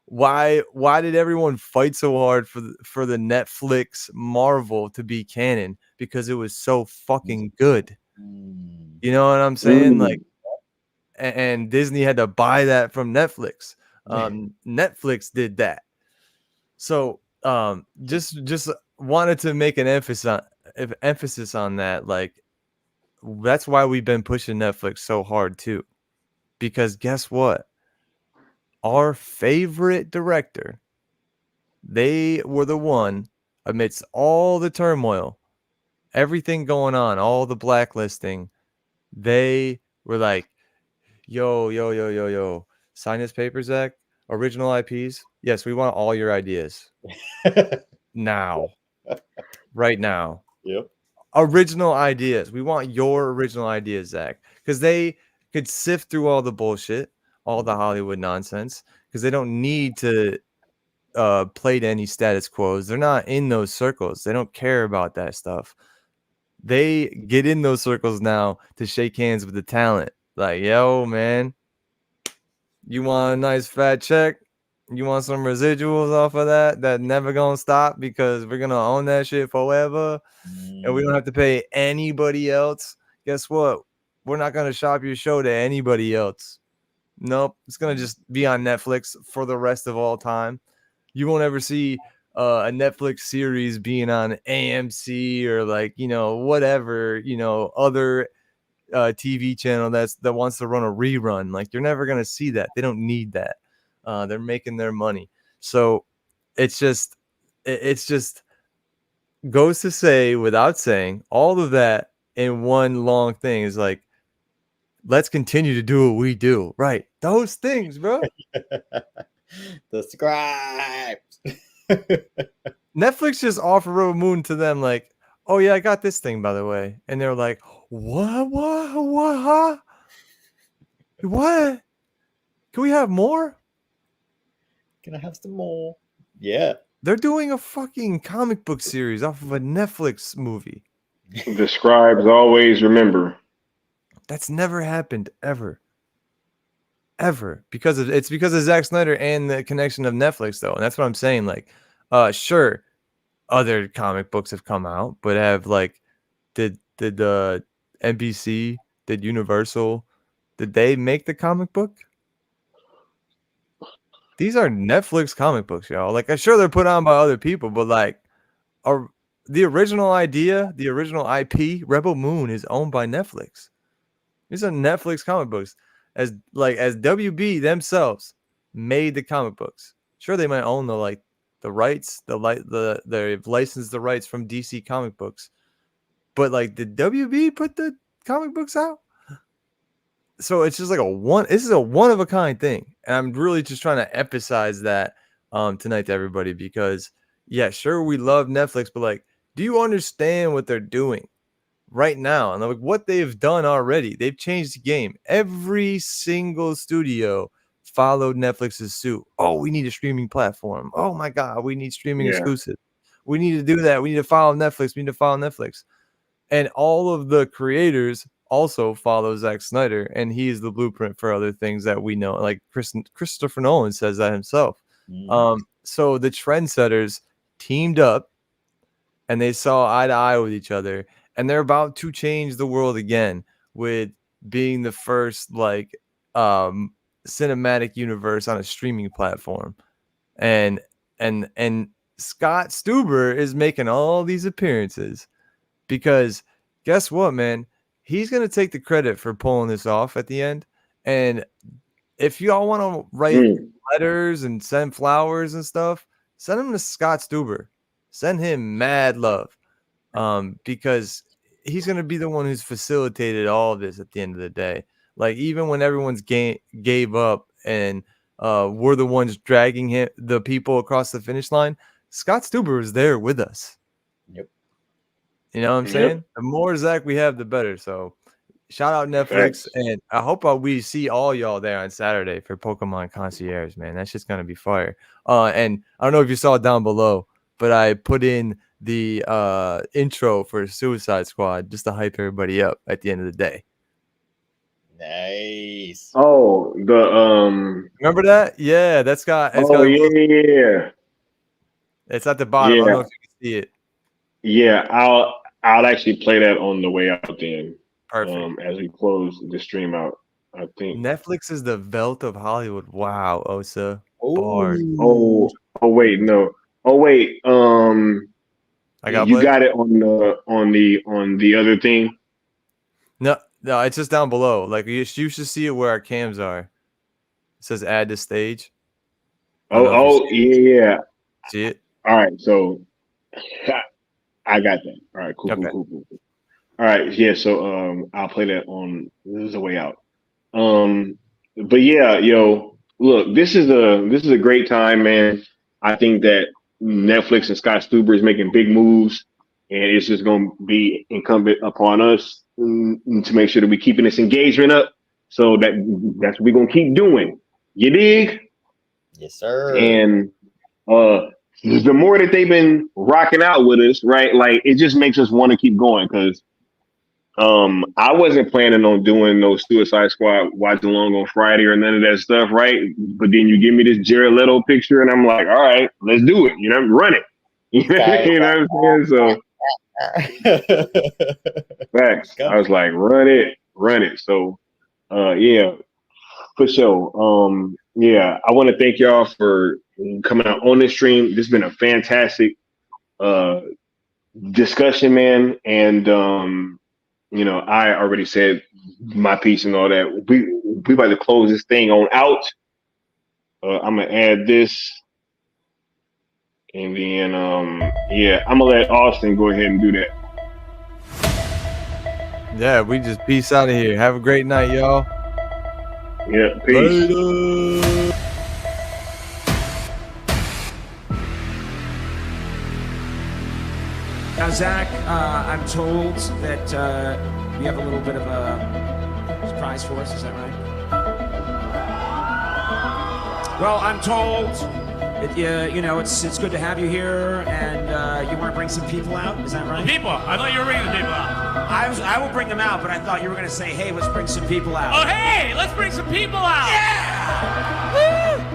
Why did everyone fight so hard for the Netflix Marvel to be canon? Because it was so fucking good. You know what I'm saying? Like, and Disney had to buy that from Netflix. Netflix did that. So just wanted to make an emphasis on that. Like, that's why we've been pushing Netflix so hard too. Because guess what? Our favorite director, they were the one amidst all the turmoil, everything going on, all the blacklisting. They were like, yo, sign this paper, Zach. Original IPs. Yes, we want all your ideas now, right now. Yep. Original ideas. We want your original ideas, Zach, because they could sift through all the bullshit, all the Hollywood nonsense, because they don't need to play to any status quos. They're not in those circles. They don't care about that stuff. They get in those circles now to shake hands with the talent. Like, yo, man, you want a nice fat check? You want some residuals off of that never gonna stop, because we're gonna own that shit forever, and we don't have to pay anybody else. Guess what? We're not gonna shop your show to anybody else. Nope, it's gonna just be on Netflix for the rest of all time. You won't ever see a Netflix series being on AMC or like, whatever, other TV channel that wants to run a rerun. Like, you're never gonna see that. They don't need that. They're making their money. So it's just goes to say, without saying, all of that in one long thing is like, let's continue to do what we do. Right. Those things, bro. The scribes. Netflix just offered Rebel Moon to them, like, oh yeah, I got this thing, by the way. And they're like, what, huh? What? Can we have more? Can I have some more? Yeah. They're doing a fucking comic book series off of a Netflix movie. The scribes always remember. That's never happened ever. Because of Zack Snyder and the connection of Netflix, though. And that's what I'm saying. Like, sure, other comic books have come out, but have like, did the NBC, did Universal, did they make the comic book? These are Netflix comic books, y'all. Like, I'm sure they're put on by other people, but like, the original idea, the original IP, Rebel Moon, is owned by Netflix. These are Netflix comic books. As WB themselves made the comic books. Sure, they might own the rights, they've licensed the rights from DC comic books, but like, did WB put the comic books out? So it's just like this is a one of a kind thing. And I'm really just trying to emphasize that tonight to everybody, because yeah, sure, we love Netflix, but like, do you understand what they're doing right now? And like what they've done already, they've changed the game. Every single studio followed Netflix's suit. Oh, we need a streaming platform. Oh my God, we need streaming exclusive. We need to do that. We need to follow Netflix. We need to follow Netflix. And all of the creators also follow Zack Snyder, and he is the blueprint for other things that we know. Like Christopher Nolan says that himself. So the trendsetters teamed up, and they saw eye to eye with each other, and they're about to change the world again with being the first like cinematic universe on a streaming platform. And Scott Stuber is making all these appearances, because guess what, man? He's going to take the credit for pulling this off at the end. And if y'all want to write letters and send flowers and stuff, send them to Scott Stuber. Send him mad love, because he's going to be the one who's facilitated all of this at the end of the day. Like, even when everyone's gave up and we're the ones dragging the people across the finish line, Scott Stuber was there with us. Yep. You know what I'm saying? The more Zach we have, the better. So shout out Netflix. And I hope we see all y'all there on Saturday for Pokemon Concierge, man. That's just going to be fire. And I don't know if you saw it down below, but I put in the intro for Suicide Squad just to hype everybody up at the end of the day. Nice. Oh, remember that? Yeah, that's got. Yeah. It's at the bottom. I don't know if you can see it. Yeah, I'll actually play that on the way out then. Perfect. As we close the stream out, I think. Netflix is the Velt of Hollywood. Wow, Osa. Oh wait, no. Oh wait, you got it on the other thing. No, it's just down below. Like, you should see it where our cams are. It says add to stage. Yeah. See it? All right, so I got that. All right, cool. All right, yeah. So I'll play that on the way out. But yeah, look, this is a great time, man. I think that Netflix and Scott Stuber is making big moves, and it's just going to be incumbent upon us to make sure that we're keeping this engagement up. So that's what we're going to keep doing. You dig? Yes, sir. And the more that they've been rocking out with us, right? Like, it just makes us want to keep going, because I wasn't planning on doing no Suicide Squad watch along on Friday or none of that stuff, right? But then you give me this Jared Leto picture, and I'm like, all right, let's do it. Run it. You know what I'm saying? So facts. I was like, run it. So yeah, for sure. Yeah, I want to thank y'all for coming out on this stream. This has been a fantastic discussion, man. And I already said my piece and all that. We about to close this thing on out. I'm gonna add this, and then I'm gonna let Austin go ahead and do that. Yeah, we just peace out of here. Have a great night, y'all. Yeah, peace. Later. Now, Zach, I'm told that you have a little bit of a surprise for us. Is that right? Well, I'm told that it's good to have you here, and you want to bring some people out. Is that right? People? I thought you were bringing the people out. I will bring them out, but I thought you were going to say, "Hey, let's bring some people out." Oh, hey, let's bring some people out. Yeah! Woo!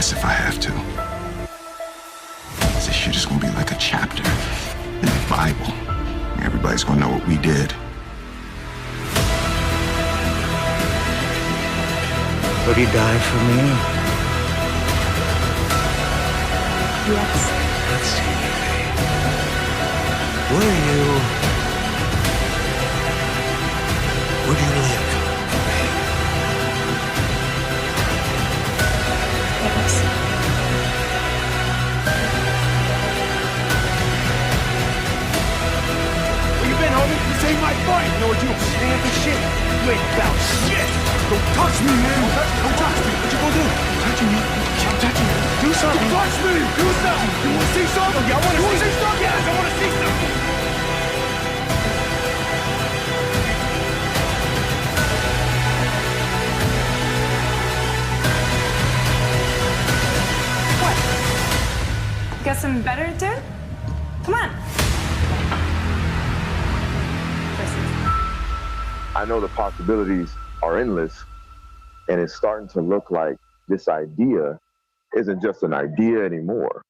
confess if I have to. This shit is gonna be like a chapter in the Bible. Everybody's gonna know what we did. Would you die for me? Yes. Let's see. Would you live for me? Yes. Where you been, homie? This ain't my fight. You know what you stand for shit? You ain't about shit. Don't touch me, man. Don't touch me. What you gonna do? Keep touching me. Keep touching me. Do something. Don't touch me. Do something. You wanna see something? Yeah, I wanna see something. Yes, I wanna see something. What? Got something better to do? Come on. I know the possibilities are endless, and it's starting to look like this idea isn't just an idea anymore.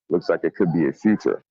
Looks like it could be a future.